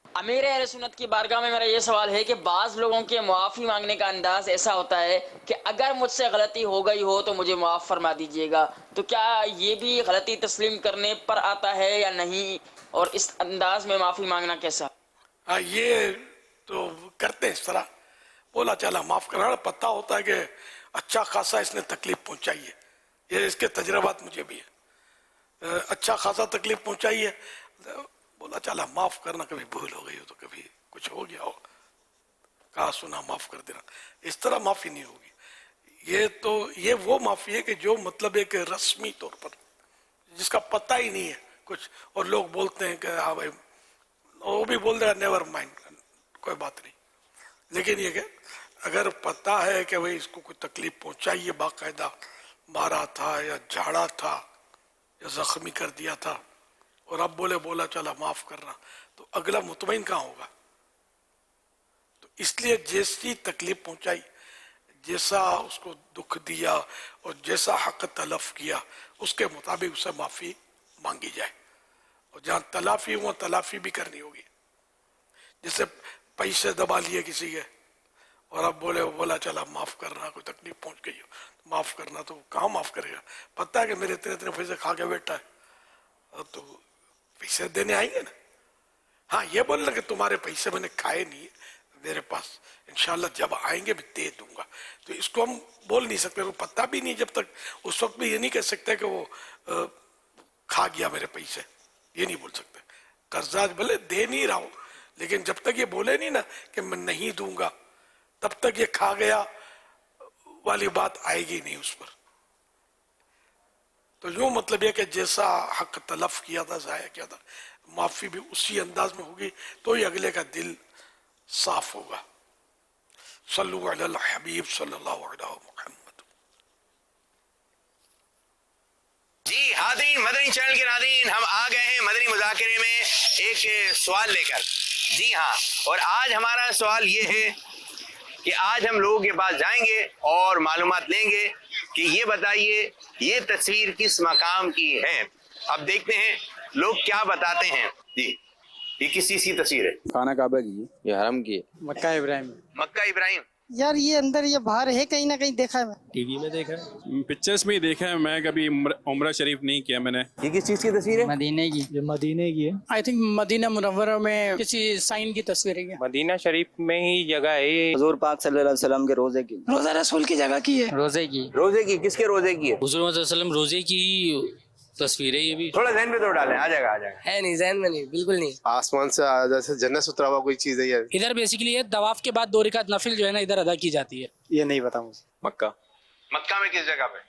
S12: امیر اہل سنت کی بارگاہ میں میرا یہ سوال ہے کہ بعض لوگوں کے معافی مانگنے کا انداز ایسا ہوتا ہے کہ اگر مجھ سے غلطی ہو گئی ہو تو مجھے معاف فرما دیجئے گا، تو کیا یہ بھی غلطی تسلیم کرنے پر آتا ہے یا نہیں، اور اس انداز میں معافی مانگنا کیسا؟
S15: یہ تو کرتے اس طرح بولا چلا معاف کرنا، پتہ ہوتا ہے کہ اچھا خاصا اس نے تکلیف پہنچائی ہے، یہ اس کے تجربات مجھے بھی ہے، اچھا خاصا تکلیف پہنچائی ہے، بولا چلا معاف کرنا، کبھی بھول ہو گئی ہو تو کبھی کچھ ہو گیا ہو، کہا سنا معاف کر دینا، اس طرح معافی نہیں ہوگی. یہ وہ معافی ہے کہ جو مطلب ایک رسمی طور پر جس کا پتہ ہی نہیں ہے کچھ، اور لوگ بولتے ہیں کہ ہاں بھائی، وہ بھی بول دے نیور مائنڈ، کوئی بات نہیں. لیکن یہ کہ اگر پتہ ہے کہ بھائی اس کو کوئی تکلیف پہنچائی ہے، باقاعدہ مارا تھا یا جھاڑا تھا یا زخمی کر دیا تھا، اور اب بولا چلا معاف کرنا، تو اگلا مطمئن کہاں ہوگا؟ تو اس لیے جیسی تکلیف پہنچائی، جیسا اس کو دکھ دیا اور جیسا حق تلف کیا، اس کے مطابق اسے معافی مانگی جائے، اور جہاں تلافی ہوا تلافی بھی کرنی ہوگی. جیسے پیسے دبا لیے کسی کے اور اب بولا چلا معاف کرنا، کوئی تکلیف پہنچ گئی ہو معاف کرنا، تو کہاں معاف کرے گا؟ پتہ ہے کہ میرے اتنے پیسے کھا کے بیٹھا ہے، تو پیسے دینے آئیں گے نا. ہاں یہ بولنا کہ تمہارے پیسے میں نے کھائے نہیں میرے پاس، انشاءاللہ جب آئیں گے بھی دے دوں گا، تو اس کو ہم بول نہیں سکتے، وہ پتہ بھی نہیں، جب تک اس وقت بھی یہ نہیں کہہ سکتے کہ وہ کھا گیا میرے پیسے، یہ نہیں بول سکتے. قرضہ بھلے دے نہیں رہا ہوں، لیکن جب تک یہ بولے نہیں نا کہ میں نہیں دوں گا، تب تک یہ کھا گیا والی بات آئے گی نہیں اس پر. تو یوں مطلب یہ کہ جیسا حق تلف کیا تھا، ضائع کیا تھا، معافی بھی اسی انداز میں ہوگی تو ہی اگلے کا دل صاف ہوگا. صلو علی الحبیب صلی اللہ علیہ محمد.
S13: جی حاضرین، مدنی چینل کے ناظرین، ہم آ گئے ہیں مدنی مذاکرے میں ایک سوال لے کر. جی ہاں، اور آج ہمارا سوال یہ ہے کہ آج ہم لوگوں کے پاس جائیں گے اور معلومات لیں گے کہ یہ بتائیے یہ تصویر کس مقام کی ہے. اب دیکھتے ہیں لوگ کیا بتاتے ہیں. جی یہ کس چیز کی تصویر ہے؟
S16: خانہ کعبہ کی، یہ حرم کی ہے. مکہ ابراہیم.
S13: مکہ ابراہیم.
S17: یار یہ اندر یہ باہر ہے، کہیں نہ کہیں دیکھا ہے میں،
S16: ٹی وی میں دیکھا ہے، پکچرز میں ہی دیکھا ہے، میں کبھی عمرہ شریف نہیں کیا میں نے.
S13: یہ کس چیز کی تصویر ہے؟
S17: مدینے کی.
S16: یہ مدینے کی ہے.
S17: آئی تھنک مدینہ منورہ میں کسی سائن کی تصویر ہے.
S16: مدینہ شریف میں ہی جگہ ہے.
S17: حضور پاک صلی اللہ علیہ وسلم کے روزے کی، روزہ رسول کی جگہ کی ہے.
S13: روزے کی کس کے روزے کی ہے؟
S16: حضور صلی اللہ علیہ وسلم روزے کی
S18: تصویریں یہ بھی
S13: تھوڑا ذہن پہ تو ڈالیں, آ جائے گا
S18: ہے نہیں, ذہن میں نہیں, بالکل نہیں.
S19: آسمان سے جیسے جنت سے اترا ہوا کوئی چیز ہے یہ.
S17: ادھر بیسیکلی یہ طواف کے بعد 2 رکعت نفل جو ہے نا ادھر ادا کی جاتی ہے.
S19: یہ نہیں پتا مجھے.
S18: مکہ
S13: میں کس جگہ پہ؟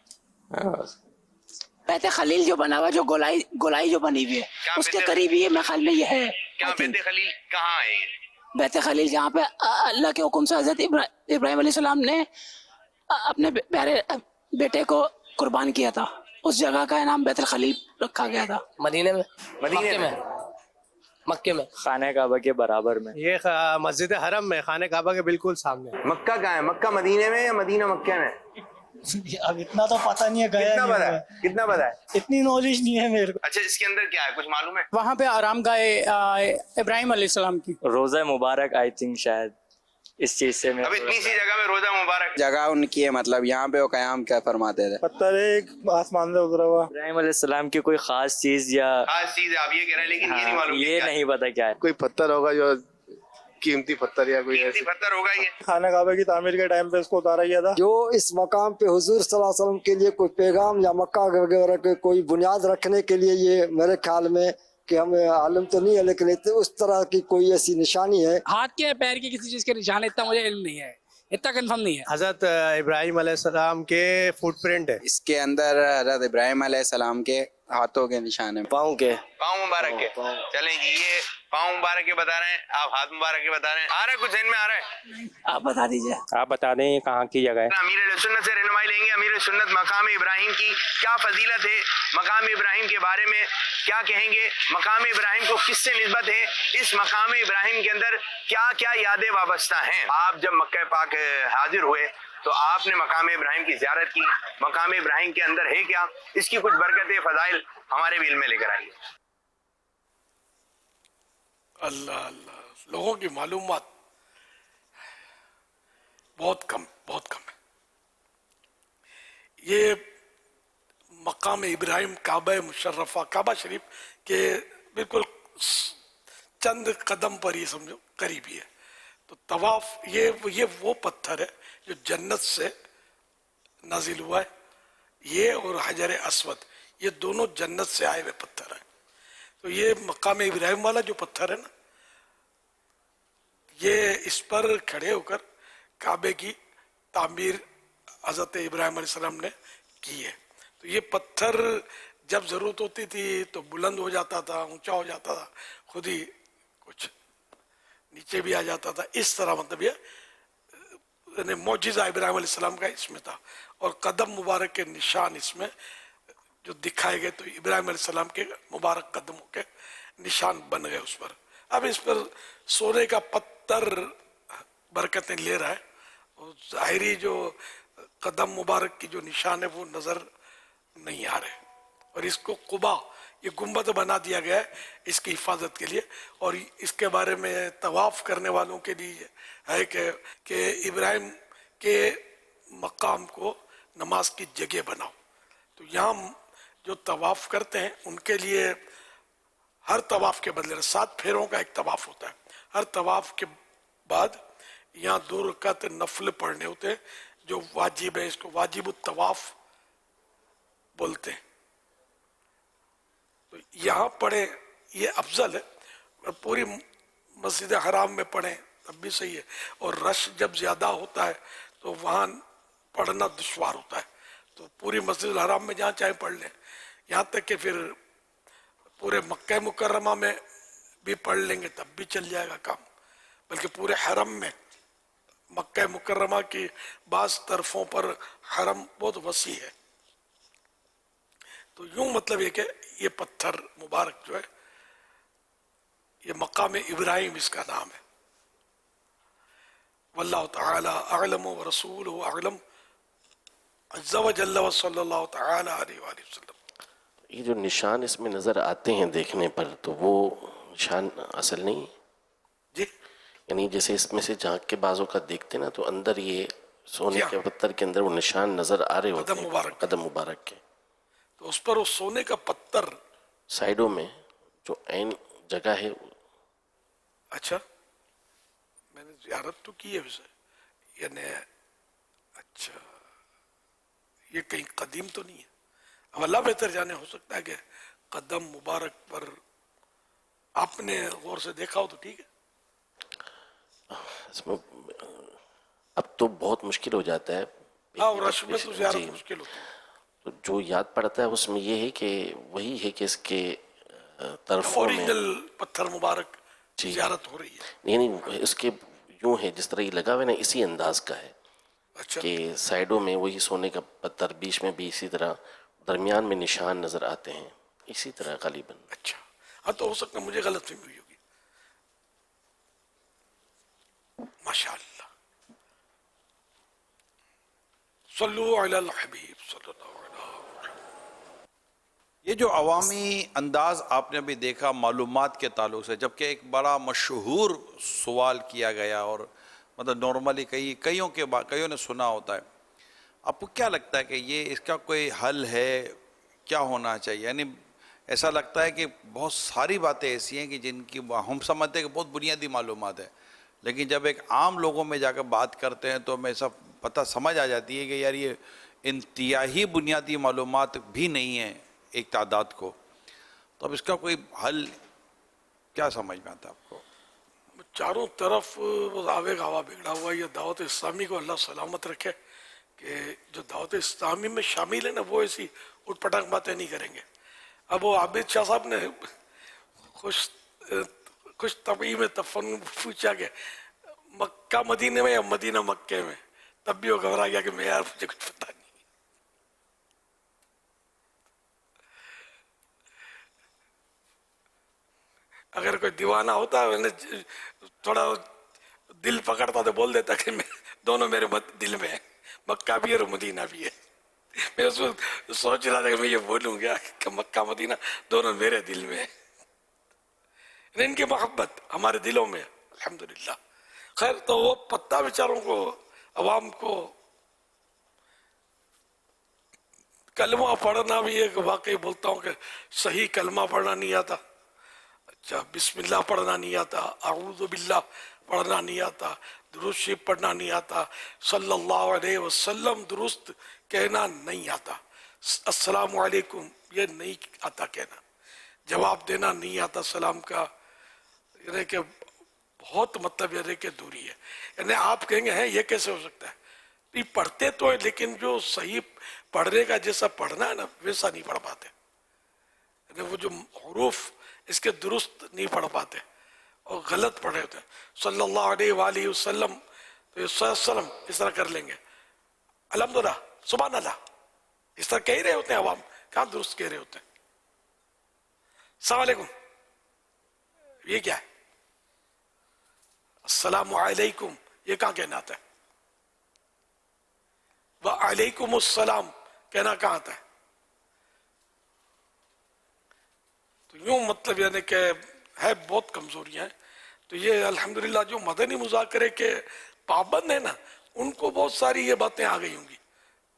S17: بیت خلیل جو بنا ہوا, جو گولائی جو بنی ہوئی ہے اس کے قریب ہی ہے, میرے خیال میں یہ ہے.
S13: کیا بیت خلیل کہاں ہے یہ؟
S17: بیت خلیل جہاں پہ اللہ کے حکم سے حضرت ابراہیم علیہ السلام نے اپنے پیارے بیٹے کو قربان کیا تھا, اس جگہ کا نام بیت الخلیل رکھا گیا تھا.
S18: مدینے میں, مکے میں خانہ کعبہ کے برابر میں.
S19: یہ مسجد حرم میں, خانہ کعبہ کے بالکل سامنے.
S13: مکہ کہاں ہے؟ مکہ مدینے میں یا مدینہ مکہ میں؟
S19: اب اتنا تو پتہ نہیں ہے, گیا
S13: کتنا پتا ہے؟
S19: اتنی نالج نہیں ہے میرے کو.
S13: اچھا اس کے اندر کیا ہے, کچھ معلوم ہے؟
S17: وہاں پہ آرام گاہ ابراہیم علیہ السلام کی.
S18: روزہ مبارک آئی تھنک شاید اس چیز سے میں.
S13: اب اتنی سی جگہ میں روزہ مبارک
S14: جگہ ان کی ہے, مطلب یہاں پہ وہ قیام کیا فرماتے تھے.
S19: پتھر ایک آسمان سے اترا ہوا.
S18: ابراہیم علیہ السلام کی کوئی خاص چیز یا
S13: خاص چیز ہے آپ یہ کہہ رہے ہیں, لیکن یہ نہیں معلوم.
S18: یہ نہیں پتا کیا ہے.
S19: کوئی پتھر ہوگا جو قیمتی پتھر یا کوئی
S13: قیمتی پتھر ہوگا یہ.
S19: خانہ کعبہ کی تعمیر کے ٹائم پہ اس کو اتارا گیا تھا.
S14: جو اس مقام پہ حضور صلی اللہ علیہ وسلم کے لیے کوئی پیغام یا مکہ وغیرہ کے کوئی بنیاد رکھنے کے لیے, یہ میرے خیال میں کہ ہمیں عالم تو نہیں ہے لیکن اس طرح کی کوئی ایسی نشانی ہے.
S17: ہاتھ کے پیر کی کسی چیز کے نشان اتنا مجھے علم نہیں ہے, اتنا کنفرم نہیں ہے.
S19: حضرت ابراہیم علیہ السلام کے فٹ پرنٹ ہے
S14: اس کے اندر حضرت ابراہیم علیہ السلام کے ہاتھوں کے نشان ہیں,
S18: پاؤں
S13: مبارک کے. چلیں جی, یہ پاؤں مبارک کے بتا رہے ہیں, آپ ہاتھ مبارک کے بتا رہے ہیں. آ رہا ہے کچھ ذہن میں, آ رہا ہے؟
S17: آپ بتا دیجیے.
S18: آپ بتا دیں یہ کہاں کی جگہ ہے.
S13: امیر اہل سنت سے رہنمائی لیں گے. امیر سنت مقام ابراہیم کی کیا فضیلت ہے, مقام ابراہیم کے بارے میں کیا کہیں گے, مقام ابراہیم کو کس سے نسبت ہے, اس مقام ابراہیم کے اندر کیا کیا یادیں وابستہ ہیں. آپ جب مکہ پاک حاضر ہوئے تو آپ نے مقام ابراہیم کی زیارت کی, مقام ابراہیم کے اندر ہے کیا, اس کی کچھ برکتیں فضائل ہمارے بھی علم میں لے کر آئیے.
S15: اللہ اللہ, لوگوں کی معلومات بہت کم ہے. یہ مقام ابراہیم کعبہ مشرفہ, کعبہ شریف کے بالکل چند قدم پر ہی سمجھو قریب ہی ہے. تو طواف یہ وہ پتھر ہے جو جنت سے نازل ہوا ہے, یہ اور حجر اسود یہ دونوں جنت سے آئے ہوئے پتھر ہیں. تو یہ مقام ابراہیم والا جو پتھر ہے نا, یہ اس پر کھڑے ہو کر کعبے کی تعمیر حضرت ابراہیم علیہ السلام نے کی ہے. تو یہ پتھر جب ضرورت ہوتی تھی تو بلند ہو جاتا تھا, اونچا ہو جاتا تھا, خود ہی کچھ نیچے بھی آ جاتا تھا. اس طرح مطلب یہ معجزہ ابراہیم علیہ السلام کا اس میں تھا, اور قدم مبارک کے نشان اس میں جو دکھائے گئے تو ابراہیم علیہ السلام کے مبارک قدموں کے نشان بن گئے اس پر. اب اس پر سونے کا پتھر برکتیں لے رہا ہے, اور ظاہری جو قدم مبارک کی جو نشان ہے وہ نظر نہیں آ رہے. اور اس کو قبا, یہ گنبد بنا دیا گیا ہے اس کی حفاظت کے لیے, اور اس کے بارے میں طواف کرنے والوں کے لیے ہے کہ ابراہیم کے مقام کو نماز کی جگہ بناؤ. تو یہاں جو طواف کرتے ہیں ان کے لیے ہر طواف کے بدلے 7 پھیروں کا ایک طواف ہوتا ہے. ہر طواف کے بعد یہاں 2 رکعت نفل پڑھنے ہوتے ہیں جو واجب ہے. اس کو واجب الطواف بولتے ہیں. تو یہاں پڑھیں یہ افضل ہے, اور پوری مسجد حرام میں پڑھیں تب بھی صحیح ہے. اور رش جب زیادہ ہوتا ہے تو وہاں پڑھنا دشوار ہوتا ہے. تو پوری مسجد الحرام میں جہاں چاہے پڑھ لیں, یہاں تک کہ پھر پورے مکہ مکرمہ میں بھی پڑھ لیں گے تب بھی چل جائے گا کام. بلکہ پورے حرم میں, مکہ مکرمہ کی بعض طرفوں پر حرم بہت وسیع ہے. تو یوں مطلب یہ کہ یہ پتھر مبارک جو ہے یہ مقام ابراہیم اس کا نام ہے. واللہ تعالی اعلم ورسولہ اعلم عز وجل وصلی اللہ تعالی علیہ وآلہ وسلم.
S2: یہ جو نشان اس میں نظر آتے ہیں دیکھنے پر, تو وہ نشان اصل نہیں
S15: جی,
S2: یعنی جیسے اس میں سے جھانک کے بازوں کا دیکھتے نا تو اندر یہ سونے کے پتھر کے اندر وہ نشان نظر آ رہے ہوتے ہیں قدم مبارک کے.
S15: تو اس پر وہ سونے کا پتھر
S2: سائیڈوں میں جو عین جگہ ہے.
S15: اچھا, میں نے زیارت تو کی ہے ویسے, یعنی اچھا یہ کہیں قدیم تو نہیں ہے. اب اللہ بہتر جانے، ہو سکتا ہے کہ قدم مبارک پر آپ نے غور سے دیکھا ہو تو ٹھیک ہے.
S2: اس میں اب تو بہت مشکل ہو جاتا ہے.
S15: ہاں رش میں تو زیارت مشکل ہوتی ہے.
S2: تو جو یاد پڑتا ہے اس میں یہ ہے کہ وہی ہے کہ اس کے طرفوں میں
S15: اوریجنل پتھر مبارک زیارت ہو رہی ہے.
S2: نہیں اس کے یوں ہے جس طرح یہ لگا ہوا ہے نا اسی انداز کا ہے کہ سائڈوں میں وہی سونے کا پتھر، بیچ میں بھی اسی طرح، درمیان میں نشان نظر آتے ہیں اسی طرح غالباً.
S15: اچھا ہاں تو ہو سکتا ہے مجھے غلط فہمی ہوئی ہوگی. ماشاء اللہ. صلو علی الحبیب صلی اللہ علیہ وسلم.
S3: یہ جو عوامی انداز آپ نے بھی دیکھا معلومات کے تعلق سے، جبکہ ایک بڑا مشہور سوال کیا گیا اور مطلب نارملی کئیوں نے سنا ہوتا ہے. آپ کو کیا لگتا ہے کہ یہ اس کا کوئی حل ہے، کیا ہونا چاہیے؟ یعنی ایسا لگتا ہے کہ بہت ساری باتیں ایسی ہیں کہ جن کی ہم سمجھتے ہیں کہ بہت بنیادی معلومات ہے، لیکن جب ایک عام لوگوں میں جا کر بات کرتے ہیں تو ہمیں ایسا پتہ سمجھ آ جاتی ہے کہ یار یہ انتہائی بنیادی معلومات بھی نہیں ہیں ایک تعداد کو. تو اب اس کا کوئی حل کیا سمجھ میں آتا ہے آپ کو؟
S15: چاروں طرف آوے گاوا بگڑا ہوا. یہ دعوت اسلامی کو اللہ سلامت رکھے کہ جو دعوت اسلامی میں شامل ہے نا وہ ایسی اٹھ پٹاک باتیں نہیں کریں گے. اب وہ عابد شاہ صاحب نے خوش طبعی میں تفن پوچھا کہ مکہ مدینے میں یا مدینہ مکے میں، تب بھی وہ گھبرا گیا کہ میں یار مجھے کچھ پتہ نہیں. اگر کوئی دیوانہ ہوتا ہے تھوڑا دل پکڑتا تو بول دیتا کہ دونوں میرے دل میں ہیں، مکہ بھی ہے اور مدینہ بھی ہے. میں اس وقت سوچ رہا تھا کہ میں یہ بولوں گا کہ مکہ مدینہ دونوں میرے دل میں ہیں. ان کی محبت ہمارے دلوں میں الحمدللہ. خیر تو وہ پتہ بیچاروں کو، عوام کو کلمہ پڑھنا بھی ایک واقعی بولتا ہوں کہ صحیح کلمہ پڑھنا نہیں آتا. اچھا بسم اللہ پڑھنا نہیں آتا، اعوذ باللہ پڑھنا نہیں آتا، درود شریف پڑھنا نہیں آتا، صلی اللہ علیہ وسلم درست کہنا نہیں آتا، السلام علیکم یہ نہیں آتا کہنا، جواب دینا نہیں آتا سلام کا. یعنی کہ بہت مطلب یعنی کہ دوری ہے. یعنی آپ کہیں گے ہیں یہ کیسے ہو سکتا ہے؟ بھی پڑھتے تو ہے لیکن جو صحیح پڑھنے کا جیسا پڑھنا ہے نا ویسا نہیں پڑھ پاتے. یعنی وہ جو حروف اس کے درست نہیں پڑھ پاتے اور غلط پڑھے ہوتے ہیں. صلی اللہ علیہ وآلہ وسلم تو یہ صلی اللہ علیہ وسلم اس طرح کر لیں گے، الحمدللہ سبحان اللہ اس طرح کہہ رہے ہوتے ہیں. عوام کہاں درست کہہ رہے ہوتے ہیں. السلام علیکم یہ کیا ہے؟ السلام علیکم یہ کہاں کہنا آتا ہے؟ وعلیکم السلام کہنا کہاں آتا ہے؟ تو یوں مطلب یعنی کہ ہے بہت کمزوریاں ہیں. تو یہ الحمدللہ جو مدنی مذاکرے کے پابند ہیں نا ان کو بہت ساری یہ باتیں آ گئی ہوں گی.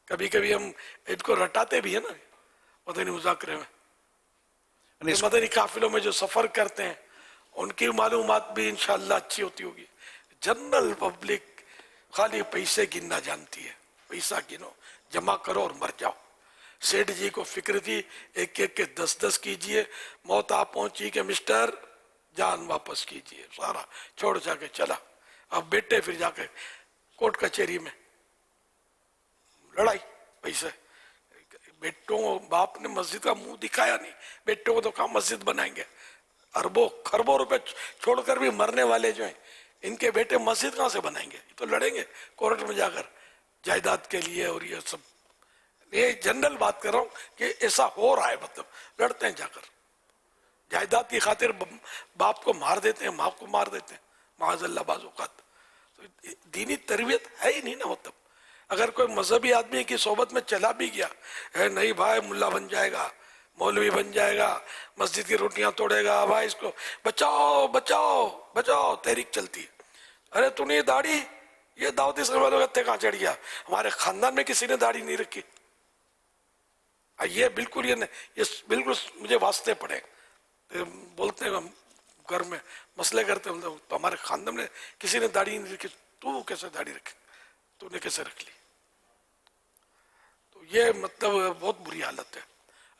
S15: کبھی کبھی ہم ان کو رٹاتے بھی ہیں نا مدنی مذاکرے میں. مدنی قافلوں میں جو سفر کرتے ہیں ان کی معلومات بھی انشاءاللہ اچھی ہوتی ہوگی. جنرل پبلک خالی پیسے گننا جانتی ہے، پیسہ گنو جمع کرو اور مر جاؤ. سیٹھ جی کو فکر تھی ایک ایک کے 10 کیجئے، موت آپ پہنچی کہ مسٹر جان واپس کیجئے، سارا چھوڑ جا کے چلا. اب بیٹے پھر جا کے کوٹ کچہری میں لڑائی پیسے. بیٹوں باپ نے مسجد کا منہ دکھایا نہیں، بیٹوں کو تو کہاں مسجد بنائیں گے. اربوں خربوں روپے چھوڑ کر بھی مرنے والے جو ہیں ان کے بیٹے مسجد کہاں سے بنائیں گے؟ یہ تو لڑیں گے کورٹ میں جا کر جائیداد کے لیے اور یہ سب. یہ جنرل بات کر رہا ہوں کہ ایسا ہو رہا ہے، مطلب لڑتے ہیں جا کر جائیداد کی خاطر باپ کو مار دیتے ہیں، ماں کو مار دیتے ہیں معاذ اللہ بعض اوقات. تو دینی تربیت ہے ہی نہیں نا. مطلب اگر کوئی مذہبی آدمی کی صحبت میں چلا بھی گیا ہے نہیں بھائی ملا بن جائے گا، مولوی بن جائے گا، مسجد کی روٹیاں توڑے گا، بھائی اس کو بچاؤ بچاؤ بچاؤ تحریک چلتی ہے. ارے تو نے یہ داڑھی، یہ دعوت اسلامی والوں کا کہاں چڑھ گیا؟ ہمارے خاندان میں کسی نے داڑھی نہیں رکھی. یہ بالکل یہ بالکل مجھے واسطے پڑے. بولتے ہیں ہم گھر میں مسئلے کرتے ہیں تو ہمارے خاندان میں کسی نے داڑھی نہیں رکھی، تو کیسے داڑھی رکھی؟ تو نے کیسے رکھ لی؟ تو یہ مطلب بہت بری حالت ہے.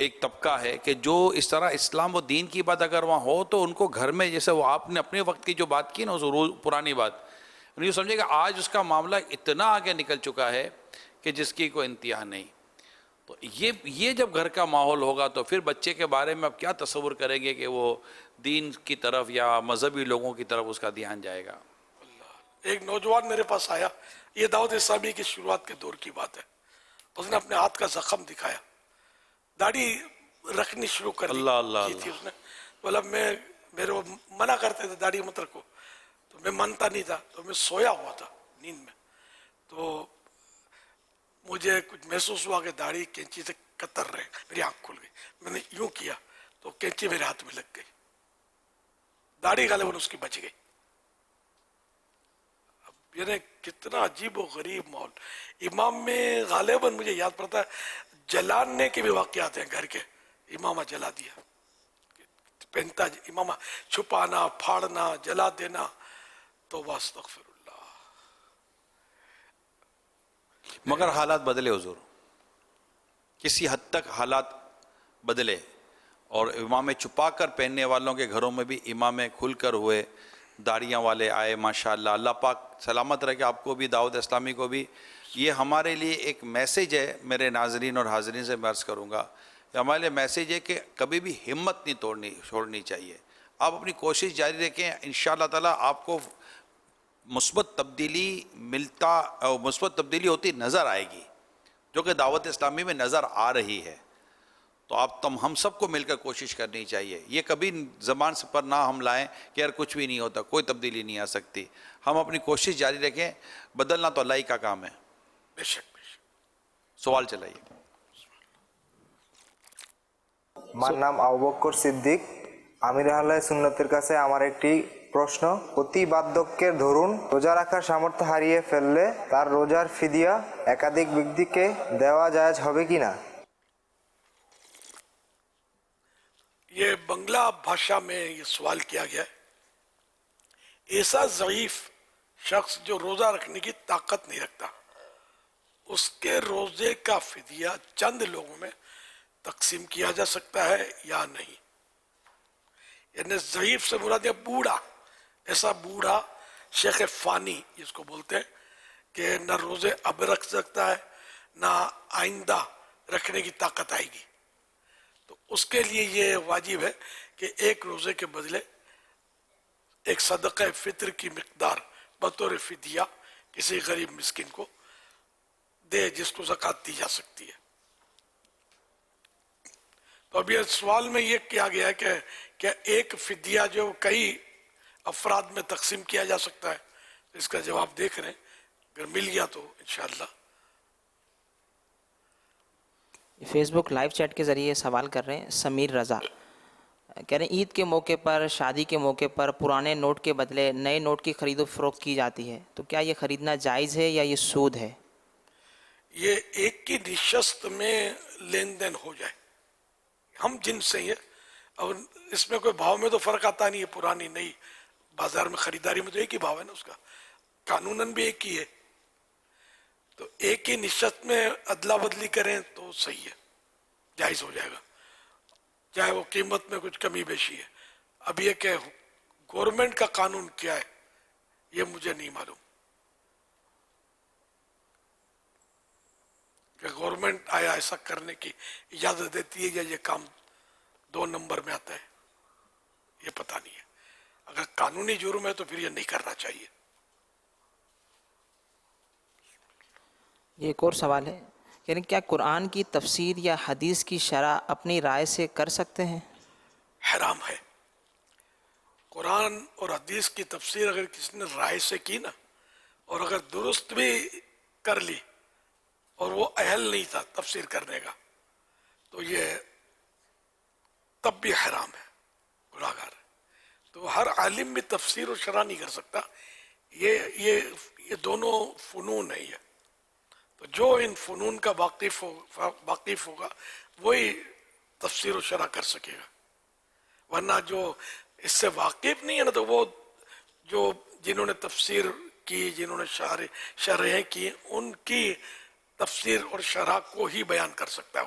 S3: ایک طبقہ ہے کہ جو اس طرح اسلام و دین کی بات اگر وہاں ہو تو ان کو گھر میں، جیسے وہ آپ نے اپنے وقت کی جو بات کی نا، ضرور پرانی بات، یہ سمجھے کہ آج اس کا معاملہ اتنا آگے نکل چکا ہے کہ جس کی کوئی انتہا نہیں. تو یہ جب گھر کا ماحول ہوگا تو پھر بچے کے بارے میں اب کیا تصور کریں گے کہ وہ دین کی طرف یا مذہبی لوگوں کی طرف اس کا دھیان جائے گا.
S15: ایک نوجوان میرے پاس آیا، یہ دعوت اسلامی کی شروعات کے دور کی بات ہے. اس نے اپنے ہاتھ کا زخم دکھایا، داڑھی رکھنی شروع کر دی تھی اس نے. بولا میرے وہ منع کرتے تھے داڑھی مت رکھو، تو میں مانتا نہیں تھا. تو میں سویا ہوا تھا نیند میں، تو مجھے کچھ محسوس ہوا کہ داڑھی کینچی سے کتر رہے. میری آنکھ کھل گئی، میں نے یوں کیا تو کینچی میرے ہاتھ میں لگ گئی، داڑھی غالباً اس کی بچ گئی. یعنی کتنا عجیب و غریب ماحول. امام میں غالباً مجھے یاد پڑتا ہے جلانے کے بھی واقعات ہیں گھر کے. امامہ جلا دیا، پہنتا امامہ چھپانا، پھاڑنا، جلا دینا. تو واستغفر اللہ.
S3: مگر حالات بدلے حضور، کسی حد تک حالات بدلے، اور امامے چھپا کر پہننے والوں کے گھروں میں بھی امامے کھل کر ہوئے، داڑیاں والے آئے ماشاءاللہ. اللہ پاک سلامت رکھے آپ کو بھی، دعوت اسلامی کو بھی. یہ ہمارے لیے ایک میسیج ہے. میرے ناظرین اور حاضرین سے میں عرض کروں گا، یہ ہمارے لیے میسیج ہے کہ کبھی بھی ہمت نہیں چھوڑنی چاہیے. آپ اپنی کوشش جاری رکھیں، انشاءاللہ تعالیٰ آپ کو مثبت تبدیلی ہوتی نظر آئے گی، جو کہ دعوت اسلامی میں نظر آ رہی ہے. تو ہم سب کو مل کر کوشش کرنی چاہیے. یہ کبھی زبان سے پر نہ ہم لائیں کہ یار کچھ بھی نہیں ہوتا، کوئی تبدیلی نہیں آ سکتی. ہم اپنی کوشش جاری رکھیں، بدلنا تو اللہ ہی کا کام ہے.
S15: بے شک.
S3: سوال چلائیے.
S20: আমার নাম আবু বকর সিদ্দিক। আমির আহলে সুন্নতের কাছে আমার একটি প্রশ্ন, প্রতি বার্ধক্যের ধরুন রোজা রাখার সামর্থ্য হারিয়ে ফেললে তার রোজার ফিদিয়া একাধিক ব্যক্তিকে দেওয়া জায়েজ হবে কিনা?
S15: یہ بنگلہ بھاشا میں یہ سوال کیا گیا ہے. ایسا ضعیف شخص جو روزہ رکھنے کی طاقت نہیں رکھتا، اس کے روزے کا فدیہ چند لوگوں میں تقسیم کیا جا سکتا ہے یا نہیں. یعنی ضعیف سے مراد ہے بوڑھا، ایسا بوڑھا شیخ فانی جس کو بولتے ہیں کہ نہ روزے اب رکھ سکتا ہے نہ آئندہ رکھنے کی طاقت آئے گی. تو اس کے لیے یہ واجب ہے کہ ایک روزے کے بدلے ایک صدقہ فطر کی مقدار بطور فدیہ کسی غریب مسکین کو دے، جس کو زکوٰۃ دی جا سکتی ہے. تو اب یہ سوال میں یہ کیا گیا ہے کہ کیا ایک فدیہ جو کئی افراد میں تقسیم کیا جا سکتا ہے؟ اس کا جواب دیکھ رہے ہیں، اگر مل گیا تو انشاءاللہ.
S6: فیس بک لائیو چیٹ کے ذریعے سوال کر رہے ہیں سمیر رضا، کہہ رہے ہیں عید کے موقع پر، شادی کے موقع پر پرانے نوٹ کے بدلے نئے نوٹ کی خرید و فروخت کی جاتی ہے، تو کیا یہ خریدنا جائز ہے یا یہ سود ہے؟
S15: یہ ایک کی نشست میں لین دین ہو جائے، ہم جن سے ہی ہے، اور اس میں کوئی بھاؤ میں تو فرق آتا نہیں ہے، پرانی نئی بازار میں خریداری میں تو ایک ہی بھاؤ ہے نا، اس کا قانوناً بھی ایک ہی ہے. تو ایک ہی نشست میں ادلا بدلی کریں تو صحیح ہے، جائز ہو جائے گا، چاہے وہ قیمت میں کچھ کمی بیشی ہے. اب یہ کہ گورنمنٹ کا قانون کیا ہے یہ مجھے نہیں معلوم کہ گورنمنٹ آیا ایسا کرنے کی اجازت دیتی ہے یا یہ کام 2 نمبر میں آتا ہے، یہ پتہ نہیں ہے. اگر قانونی جرم ہے تو پھر یہ نہیں کرنا چاہیے.
S6: یہ ایک اور سوال ہے، یعنی کیا قرآن کی تفسیر یا حدیث کی شرح اپنی رائے سے کر سکتے ہیں؟
S15: حرام ہے. قرآن اور حدیث کی تفسیر اگر کسی نے رائے سے کی نا، اور اگر درست بھی کر لی اور وہ اہل نہیں تھا تفسیر کرنے کا، تو یہ تب بھی حرام ہے، گناہگار ہے. تو ہر عالم بھی تفسیر و شرح نہیں کر سکتا. یہ دونوں فنون ہیں. یہ تو جو ان فنون کا واقف ہوگا وہی تفسیر و شرح کر سکے گا، ورنہ جو اس سے واقف نہیں ہے نا، تو وہ جو جنہوں نے تفسیر کی، جنہوں نے شرحیں کی، ان کی تفسیر اور شرح کو ہی بیان کر سکتا ہے.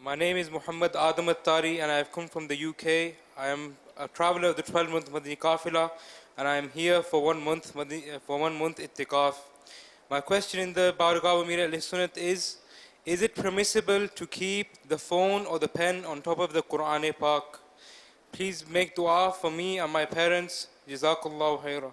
S21: My name is Muhammad Adam Attari and I have come from the UK. I am a traveler of the 12-month Madani Qafila and I am here for 1 month ittikaf. My question in the Baragah wa Amir al-Sunnat is it permissible to keep the phone or the pen on top of the Quran Pak? Please make dua for me and my parents. Jazakallahu khaira.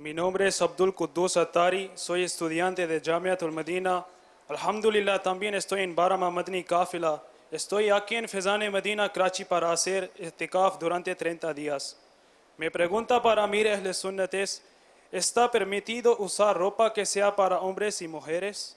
S22: Mi nombre es Abdul Quddus Attari, soy estudiante de Jamiatul Medina. Alhamdulillah, también estoy en Barama Madani Qafila. Estoy aquí en Fezane Medina, Karachi, para hacer itikaf durante 30 días. Mi pregunta para Amir Ahle Sunnat es, ¿está permitido usar ropa que sea para hombres y mujeres?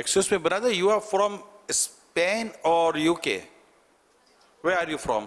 S3: Excuse me, brother, you are from Spain or UK? Where are you from?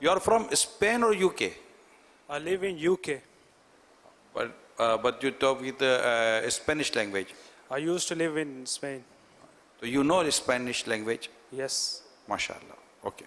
S3: you are from Spain or UK?
S22: I live in UK.
S3: But you talk with Spanish language.
S22: I used to live in Spain.
S3: So you know Spanish language?
S22: Yes.
S3: MashaAllah. Okay.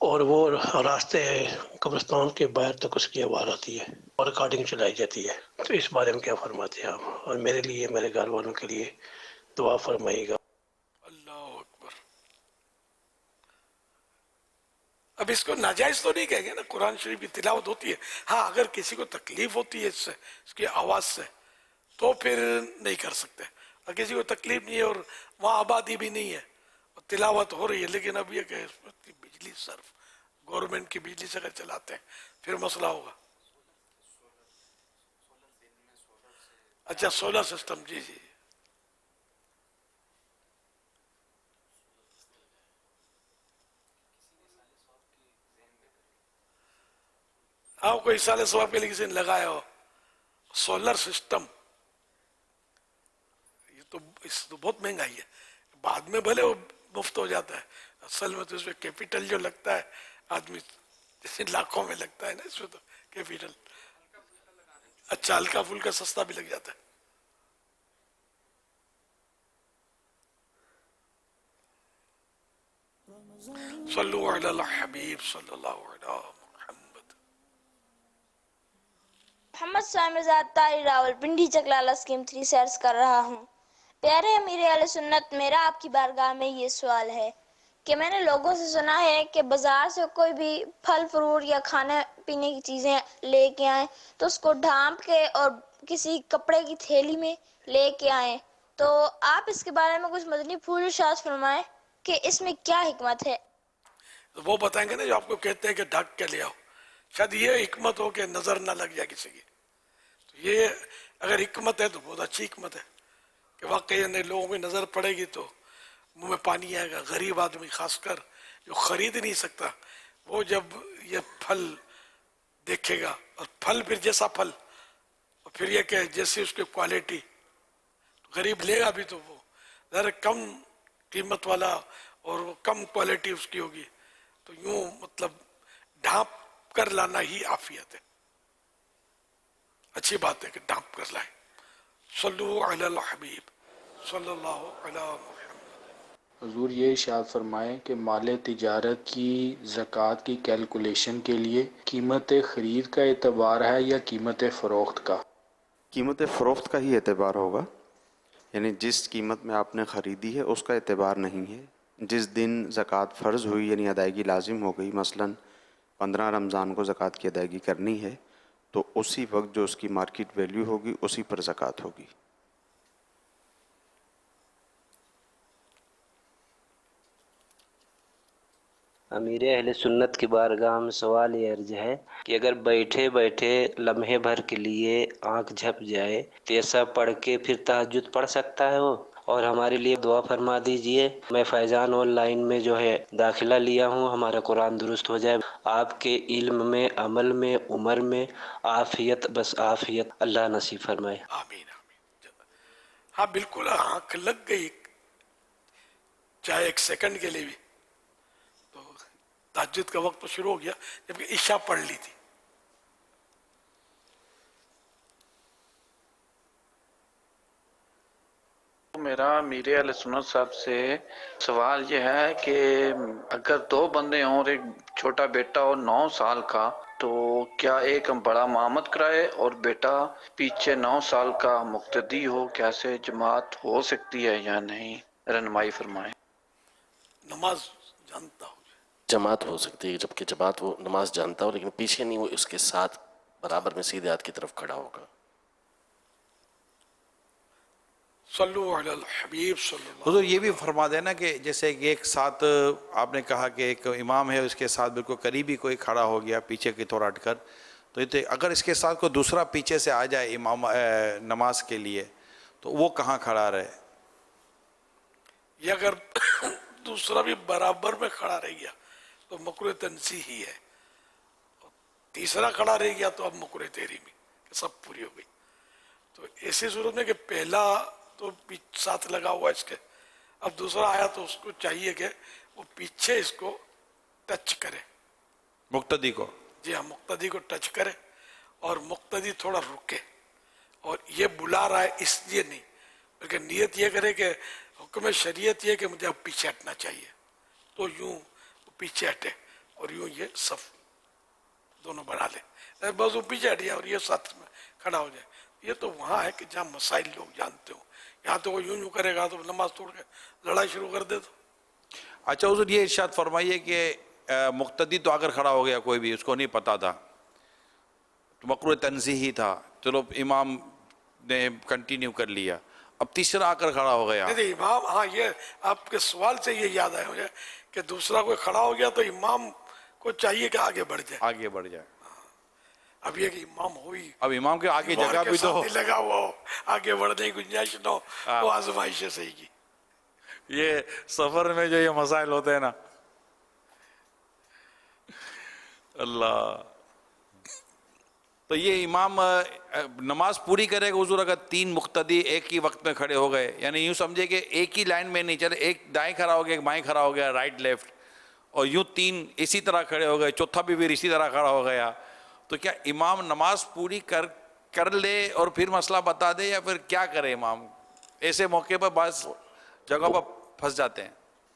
S8: اور وہ راستے قبرستان کے باہر تک اس کی آواز آتی ہے اور ریکارڈنگ چلائی جاتی ہے. تو اس بارے میں کیا فرماتے ہیں آپ؟ اور میرے لیے میرے گھر والوں کے لیے دعا فرمائیے گا.
S15: اب اس کو ناجائز تو نہیں کہیں گے نا، قرآن شریف کی تلاوت ہوتی ہے. ہاں اگر کسی کو تکلیف ہوتی ہے اس سے، اس کی آواز سے، تو پھر نہیں کر سکتے. اور کسی کو تکلیف نہیں ہے اور وہاں آبادی بھی نہیں ہے اور تلاوت ہو رہی ہے، لیکن اب یہ کہ بجلی صرف گورنمنٹ کی بجلی سے اگر چلاتے ہیں پھر مسئلہ ہوگا. اچھا سولر سسٹم، جی جی. ہاں کوئی سال ثواب کے لیے کسی نے لگایا ہو سولر سسٹم، یہ تو اس تو بہت مہنگائی ہے. بعد میں بھلے وہ مفت ہو جاتا ہے، اصل میں تو اس میں کیپیٹل جو لگتا ہے آدمی جیسے لاکھوں میں لگتا ہے نا، اس میں تو کیپیٹل. اچھا ہلکا پھلکا سستا بھی لگ جاتا ہے. صلو علی الحبیب صلی اللہ علیہ محمد.
S9: محمد سامر رضا طاری راول پنڈی چکلالہ اسکیم 3 سے عرض کر رہا ہوں. پیارے امیر اہل سنت، میرا آپ کی بارگاہ میں یہ سوال ہے کہ میں نے لوگوں سے سنا ہے کہ بازار سے کوئی بھی پھل فروٹ یا کھانے پینے کی چیزیں لے کے آئیں تو اس کو ڈھانپ کے اور کسی کپڑے کی تھیلی میں لے کے آئیں. تو آپ اس کے بارے میں کچھ مدنی پھول ارشاد فرمائیں کہ اس میں کیا حکمت ہے؟
S15: وہ بتائیں گے نا جو آپ کو کہتے ہیں کہ ڈھک کے لے آؤ. شاید یہ حکمت ہو کہ نظر نہ لگ جائے کسی کی. تو یہ اگر حکمت ہے تو بہت اچھی حکمت ہے کہ واقعی لوگوں کی نظر پڑے گی تو منہ میں پانی آئے گا. غریب آدمی خاص کر جو خرید نہیں سکتا، وہ جب یہ پھل دیکھے گا، اور پھل پھر جیسا پھل، اور پھر یہ کہ جیسی اس کی کوالٹی، غریب لے گا بھی تو وہ ذرا کم قیمت والا اور وہ کم کوالٹی اس کی ہوگی. تو یوں مطلب ڈھانپ کر لانا ہی عافیت ہے. اچھی بات ہے کہ ڈھانپ کر لائیں. صلو علی الحبیب صلی اللہ علیہ محمد.
S10: حضور یہ ارشاد فرمائیں کہ مال تجارت کی زکوٰۃ کی کیلکولیشن کے لیے قیمت خرید کا اعتبار ہے یا قیمت فروخت کا؟
S11: قیمت فروخت کا ہی اعتبار ہوگا، یعنی جس قیمت میں آپ نے خریدی ہے اس کا اعتبار نہیں ہے. جس دن زکوٰۃ فرض ہوئی یعنی ادائیگی لازم ہو گئی، مثلاً 15 رمضان کو زکوٰۃ کی ادائیگی کرنی ہے، تو اسی وقت جو اس کی مارکیٹ ویلیو ہوگی اسی پر زکوٰۃ ہوگی.
S12: امیر اہل سنت کی بارگاہ میں سوال یہ عرض ہے کہ اگر بیٹھے بیٹھے لمحے بھر کے لیے آنکھ جھپ جائے تو ایسا پڑھ کے پھر تہجد پڑھ سکتا ہے وہ؟ اور ہمارے لیے دعا فرما دیجئے. میں فیضان آن لائن میں جو ہے داخلہ لیا ہوں، ہمارا قرآن درست ہو جائے. آپ کے علم میں، عمل میں، عمر میں عافیت، بس عافیت اللہ نصیب فرمائے.
S15: آمین آمین. ہاں بالکل آنکھ لگ گئی چاہے ایک سیکنڈ کے لیے بھی، تو تہجد کا وقت تو شروع ہو گیا جبکہ عشاء پڑھ لی تھی.
S16: میرا امیر اہل سنت صاحب سے سوال یہ ہے کہ اگر 2 بندے ہوں اور ایک چھوٹا بیٹا ہو 9 سال کا، تو کیا ایک بڑا امامت کرائے اور بیٹا پیچھے 9 سال کا مقتدی ہو؟ کیسے جماعت ہو سکتی ہے یا نہیں؟ رہنمائی فرمائیں.
S15: نماز جانتا ہو،
S2: جماعت ہو سکتی ہے، جبکہ جماعت وہ نماز جانتا ہو لیکن پیچھے نہیں، وہ اس کے ساتھ برابر میں سیدھے ہاتھ کی طرف کھڑا ہوگا.
S15: صلو علی الحبیب صلی اللہ.
S3: حضور یہ بھی فرما دینا کہ جیسے ایک ساتھ آپ نے کہا کہ ایک امام ہے، اس کے ساتھ بالکل قریبی کوئی کھڑا ہو گیا پیچھے کی تھوڑا ہٹ کر، تو اگر اس کے ساتھ کوئی دوسرا پیچھے سے آ جائے امام نماز کے لیے تو وہ کہاں کھڑا رہے؟
S15: یہ اگر دوسرا بھی برابر میں کھڑا رہ گیا تو مکروہ تنزیہ ہی ہے، تیسرا کھڑا رہ گیا تو اب مکروہ تحریمی کہ سب پوری ہو گئی. تو ایسی صورت میں کہ پہلا تو ساتھ لگا ہوا اس کے، اب دوسرا آیا تو اس کو چاہیے کہ وہ پیچھے اس کو ٹچ کرے،
S3: مقتدی کو.
S15: جی ہاں، مقتدی کو ٹچ کرے اور مقتدی تھوڑا رکے. اور یہ بلا رہا ہے اس لیے نہیں، بلکہ نیت یہ کرے کہ حکم شریعت یہ کہ مجھے اب پیچھے ہٹنا چاہیے، تو یوں پیچھے ہٹے اور یوں یہ صف دونوں بنا لے، بس وہ پیچھے ہٹ جائے اور یہ ساتھ میں کھڑا ہو جائے. یہ تو وہاں ہے کہ جہاں مسائل لوگ جانتے ہوں. یہاں تو وہ یوں کرے گا تو نماز توڑ کے لڑائی شروع کر دے. تو
S3: اچھا حضور یہ ارشاد فرمائیے کہ مقتدی تو اگر کھڑا ہو گیا کوئی بھی، اس کو نہیں پتا تھا تو مکروہ تنزیہی تھا، چلو امام نے کنٹینیو کر لیا، اب تیسرا آ کر کھڑا ہو گیا.
S15: نہیں امام، ہاں یہ آپ کے سوال سے یہ یاد آیا مجھے کہ دوسرا کوئی کھڑا ہو گیا تو امام کو چاہیے کہ آگے بڑھ جائے.
S3: آگے بڑھ جائے.
S15: اب یہ کہ امام ہوئی،
S3: اب امام کے آگے جگہ بھی تو
S15: لگا ہوا ہو، آگے بڑھنے کی گنجائش نہ ہو، وہ آزمائش ہے صحیح کی.
S3: یہ سفر میں جو یہ مسائل ہوتے ہیں نا، اللہ. تو یہ امام نماز پوری کرے گا حضور اگر 3 مقتدی ایک ہی وقت میں کھڑے ہو گئے، یعنی یوں سمجھے کہ ایک ہی لائن میں نہیں چلے، ایک دائیں کھڑا ہو گیا، ایک بائیں کھڑا ہو گیا، رائٹ لیفٹ، اور یوں 3 اسی طرح کھڑے ہو گئے، چوتھا بھی پھر اسی طرح کھڑا ہو گیا، تو کیا امام نماز پوری کر لے اور پھر مسئلہ بتا دے، یا پھر کیا کرے امام؟ ایسے موقع پر بعض جگہ پر پھنس جاتے ہیں.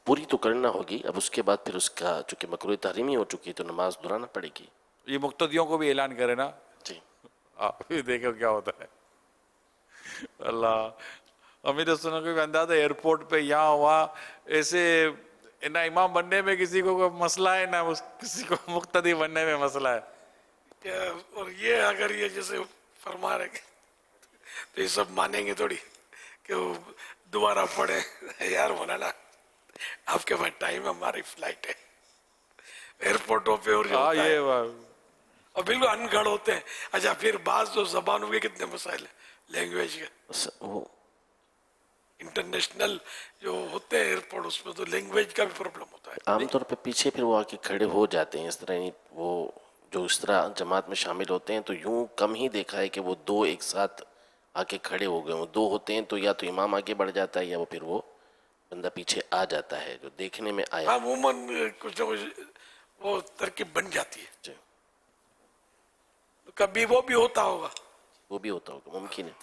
S2: پوری تو کرنا ہوگی، اب اس کے بعد پھر اس کا چونکہ مکروہ تحریمی ہو چکی ہے تو نماز دہرانا پڑے گی.
S3: یہ مقتدیوں کو بھی اعلان کرے نا.
S2: جی
S3: پھر دیکھو کیا ہوتا ہے. اللہ. امیر سنوں کو بھی اندازہ ایئرپورٹ پہ یہاں وہاں ایسے نہ امام بننے میں کسی کو کوئی مسئلہ ہے، نہ کسی کو مقتدی بننے میں مسئلہ ہے.
S15: اور یہ اگر یہ جیسے فرما رہے تو یہ سب مانیں گے تھوڑی کہ وہ دوبارہ پڑھیں. یار مولانا آپ کے پاس ٹائم ہے، ہماری فلائٹ ہے ایئرپورٹوں پہ، اور جو ہوتا ہے اور بالکل انگڑ ہوتے ہیں. اچھا پھر بعض جو زبانوں کے کتنے مسائل ہیں لینگویج کے، انٹرنیشنل جو ہوتے ہیں ایئرپورٹ، اس میں تو لینگویج کا بھی پرابلم ہوتا ہے.
S2: عام طور پہ پیچھے پھر وہ آ کے کھڑے ہو جاتے ہیں، اس طرح نہیں، وہ جو اس طرح جماعت میں شامل ہوتے ہیں تو یوں کم ہی دیکھا ہے کہ وہ 2 ایک ساتھ آ کے کھڑے ہو گئے ہوں. 2 ہوتے ہیں تو یا تو امام آگے بڑھ جاتا ہے یا وہ پھر وہ بندہ پیچھے آ جاتا ہے، جو دیکھنے میں آیا.
S15: عموماً کچھ نہ کچھ وہ ترکیب بن جاتی ہے.
S2: جی
S15: کبھی وہ بھی ہوتا ہوگا،
S2: وہ بھی ہوتا ہوگا، ممکن ہے.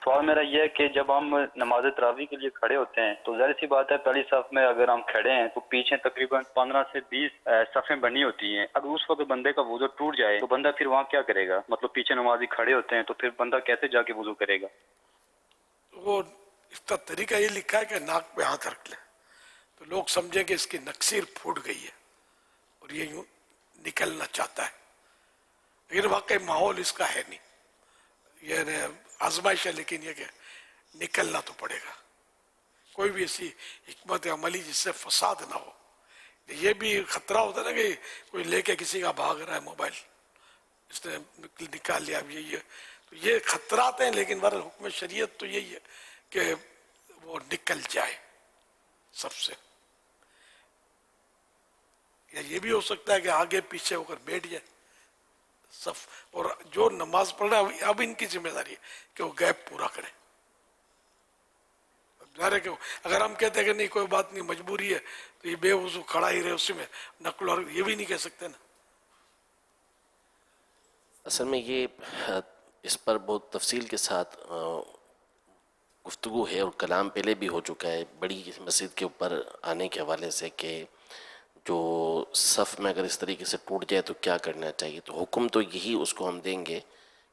S13: سوال میرا یہ ہے کہ جب ہم نماز تراویح کے لیے کھڑے ہوتے ہیں تو ظاہر سی بات ہے پہلی صف میں اگر ہم کھڑے ہیں تو پیچھے تقریباً 15 سے 20 صفیں بنی ہوتی ہیں. اگر اس وقت بندے کا وضو ٹوٹ جائے تو بندہ پھر وہاں کیا کرے گا؟ مطلب پیچھے نمازی کھڑے ہوتے ہیں تو پھر بندہ کیسے جا کے وضو کرے گا؟
S15: وہ اس کا طریقہ یہ لکھا ہے کہ ناک پہ ہاتھ رکھ لے تو لوگ سمجھیں کہ اس کی نکسیر پھوٹ گئی ہے اور یہ یوں نکلنا چاہتا ہے، لیکن واقعی ماحول اس کا ہے نہیں. یہ آزمائش ہے، لیکن یہ کہ نکلنا تو پڑے گا. کوئی بھی ایسی حکمت عملی جس سے فساد نہ ہو. یہ بھی خطرہ ہوتا ہے نا کہ کوئی لے کے کسی کا بھاگ رہا ہے موبائل، اس نے نکال لیا. اب یہ خطرات ہیں، لیکن بہرحال حکم شریعت تو یہی ہے کہ وہ نکل جائے سب سے. یا یہ بھی ہو سکتا ہے کہ آگے پیچھے ہو کر بیٹھ جائے صف، اور جو نماز پڑھ رہا ہے اب ان کی ذمہ داری ہے کہ وہ گیپ پورا کرے. اگر ہم کہتے ہیں کہ نہیں کوئی بات نہیں مجبوری ہے تو یہ بے وضو کھڑا ہی رہے، اسی میں نقل اور یہ بھی نہیں کہہ سکتے نا.
S2: اصل میں یہ اس پر بہت تفصیل کے ساتھ گفتگو ہے اور کلام پہلے بھی ہو چکا ہے بڑی مسجد کے اوپر آنے کے حوالے سے کہ جو صف میں اگر اس طریقے سے ٹوٹ جائے تو کیا کرنا چاہیے. تو حکم تو یہی اس کو ہم دیں گے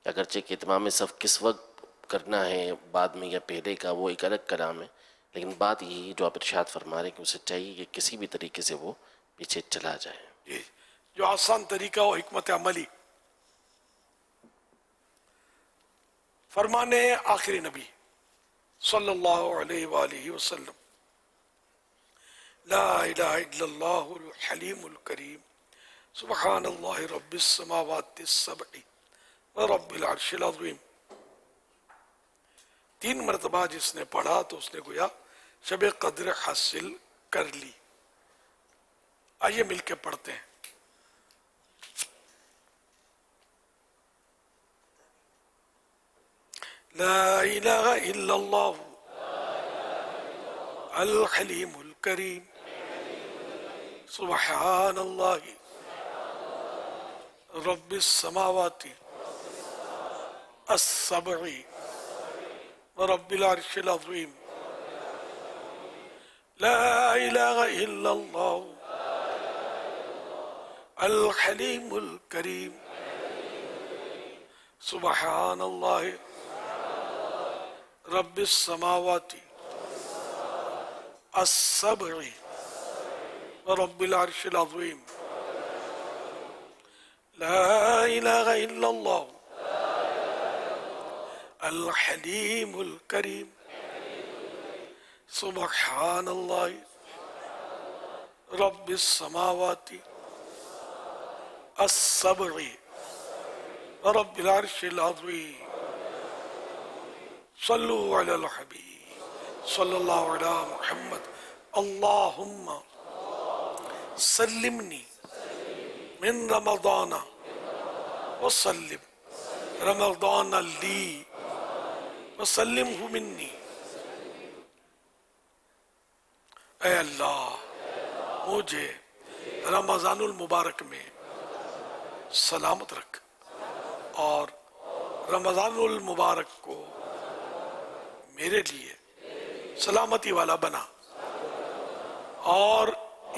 S2: کہ اگرچہ کہ اتمام صف کس وقت کرنا ہے، بعد میں یا پہلے کا، وہ ایک الگ کلام ہے، لیکن بات یہی جو آپ ارشاد فرما رہے ہیں کہ اسے چاہیے کہ کسی بھی طریقے سے وہ پیچھے چلا جائے.
S15: جو آسان طریقہ ہو، حکمت عملی. فرمانے آخری نبی صلی اللہ علیہ وآلہ وسلم، لا الہ الا اللہ الحلیم الکریم سبحان اللہ رب السماوات السبع ورب العرش العظیم. 3 مرتبہ جس نے پڑھا تو اس نے گویا شب قدر حاصل کر لی. آئیے مل کے پڑھتے ہیں. لا الہ الا اللہ الحلیم الکریم سبحان اللہ رب السماوات السبع ورب العرش العظیم لا إله إلا الله الحليم الكريم سبحان الله رب السماوات السبع ورب العرش العظيم لا إله إلا الله الحليم الكريم سبحان الله رب السماوات السبع ورب العرش العظيم صلوا على الحبيب صلى الله على محمد اللهم سلمني من رمضان وسلم رمضان لي وسلمه مني. اے اللہ مجھے رمضان المبارک میں سلامت رکھ اور رمضان المبارک کو میرے لیے سلامتی والا بنا اور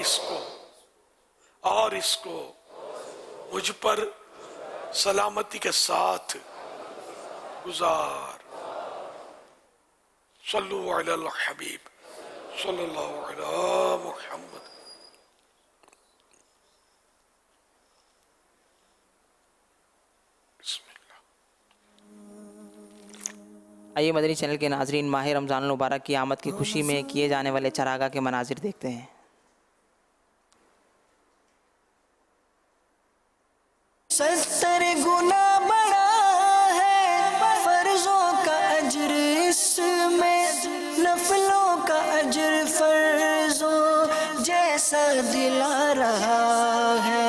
S15: اس کو مجھ پر سلامتی کے ساتھ گزار. صلو علی الحبیب صلی اللہ علی محمد.
S6: آئیے مدنی چینل کے ناظرین ماہ رمضان المبارک کی آمد کی خوشی میں کیے جانے والے چراغاہ کے مناظر دیکھتے ہیں.
S14: ستر گنا بڑا ہے فرضوں کا اجر اس میں نفلوں کا اجر فرضوں جیسا دلا رہا ہے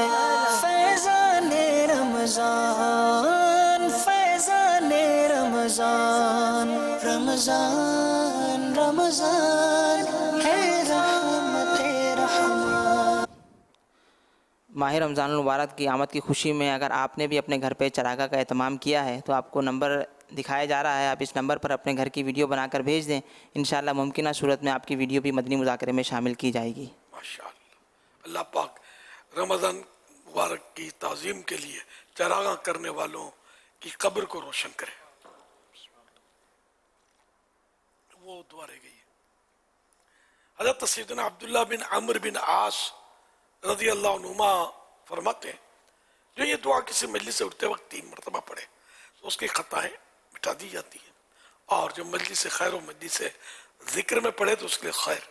S14: فیضان رمضان فیضان رمضان رمضان رمضان ہے رحمت رحمان.
S6: ماہ رمضان المبارک کی آمد کی خوشی میں اگر آپ نے بھی اپنے گھر پہ چراغاہ کا اہتمام کیا ہے تو آپ کو نمبر دکھایا جا رہا ہے. آپ اس نمبر پر اپنے گھر کی ویڈیو بنا کر بھیج دیں. انشاءاللہ ممکنہ صورت میں آپ کی ویڈیو بھی مدنی مذاکرے میں شامل کی جائے گی.
S15: ماشاءاللہ. اللہ پاک رمضان مبارک کی تعظیم کے لیے چراغاں کرنے والوں کی قبر کو روشن کرے. وہ دعا رہ گئی. حضرت سیدنا عبداللہ بن عمرو بن عاص رضی اللہ عنہما فرماتے ہیں جو یہ دعا کسی مجلس سے اٹھتے وقت 3 مرتبہ پڑھے تو اس کی خطائیں مٹا دی جاتی ہیں اور جو مجلس سے خیر و مجلس سے ذکر میں پڑھے تو اس کے لیے خیر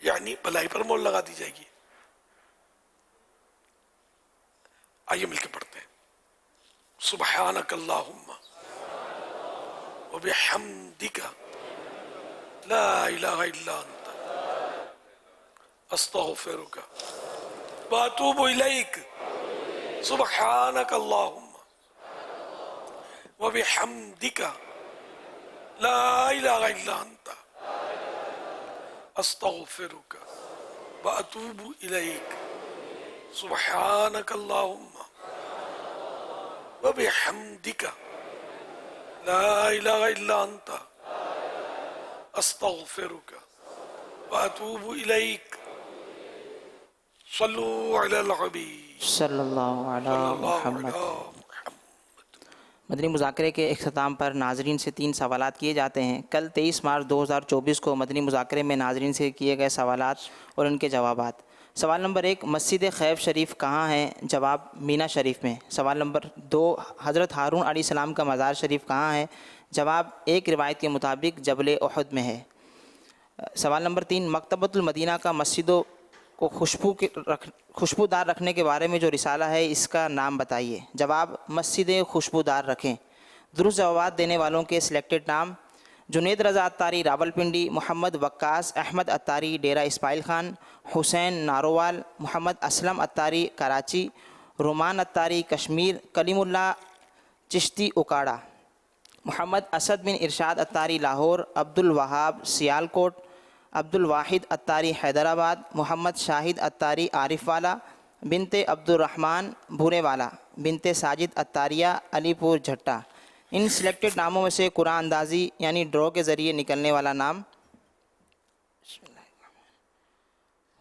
S15: یعنی بھلائی پر مول لگا دی جائے گی. آئیے مل کے پڑھتے ہیں. سبحانک اللہم وبحمدک لا الہ الا انت استغفرک واتوب الیک. سبحانک اللہم وبحمدک لا الہ الا انت استغفرک واتوب الیک. سبحانک اللہم وبحمدک لا الہ الا انت استغفرک واتوب الیک. صلو علی الحبیب
S6: صلی اللہ علی محمد. مدنی مذاکرے کے اختتام پر ناظرین سے 3 سوالات کیے جاتے ہیں. کل 23 مارچ 2024 کو مدنی مذاکرے میں ناظرین سے کیے گئے سوالات اور ان کے جوابات. سوال نمبر 1 مسجد خیف شریف کہاں ہے؟ جواب مینا شریف میں. سوال نمبر 2 حضرت ہارون علیہ السلام کا مزار شریف کہاں ہے؟ جواب ایک روایت کے مطابق جبل احد میں ہے. سوال نمبر 3 مکتبۃ المدینہ کا مسجدوں کو خوشبودار رکھنے کے بارے میں جو رسالہ ہے اس کا نام بتائیے. جواب مسجدیں خوشبودار رکھیں. درست جوابات دینے والوں کے سلیکٹڈ نام جنید رضا اتاری راولپنڈی، محمد وقاص احمد اتاری ڈیرہ اسماعیل خان، حسین ناروال، محمد اسلم اتاری کراچی، رومان اتاری کشمیر، کلیم اللہ چشتی اکاڑا، محمد اسد بن ارشاد اتاری لاہور، عبد الوہاب سیالکوٹ، عبد الواحد اتاری حیدرآباد، محمد شاہد اتاری عارف والا، بنت عبد الرحمن بھورے والا، بنت ساجد اتاریہ علی پور جھٹا. ان سلیکٹڈ ناموں میں سے قرآن اندازی یعنی ڈرا کے ذریعے نکلنے والا نام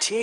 S18: 6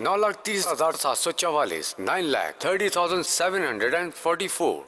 S19: 9,30,744, 9,30,744।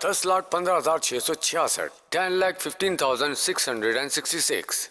S19: 10,15,666, 10,15,666।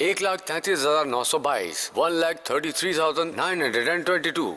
S19: 1,33,922, 1,33,922।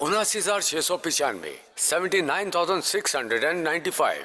S19: 79,695, 79,695।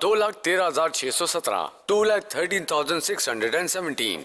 S19: 2,13,617, 2,13,617।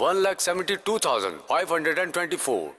S19: 1,72,524।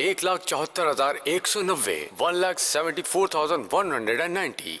S19: 1,74,190 1,74,190।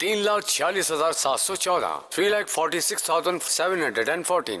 S19: 3,46,714 3,46,714।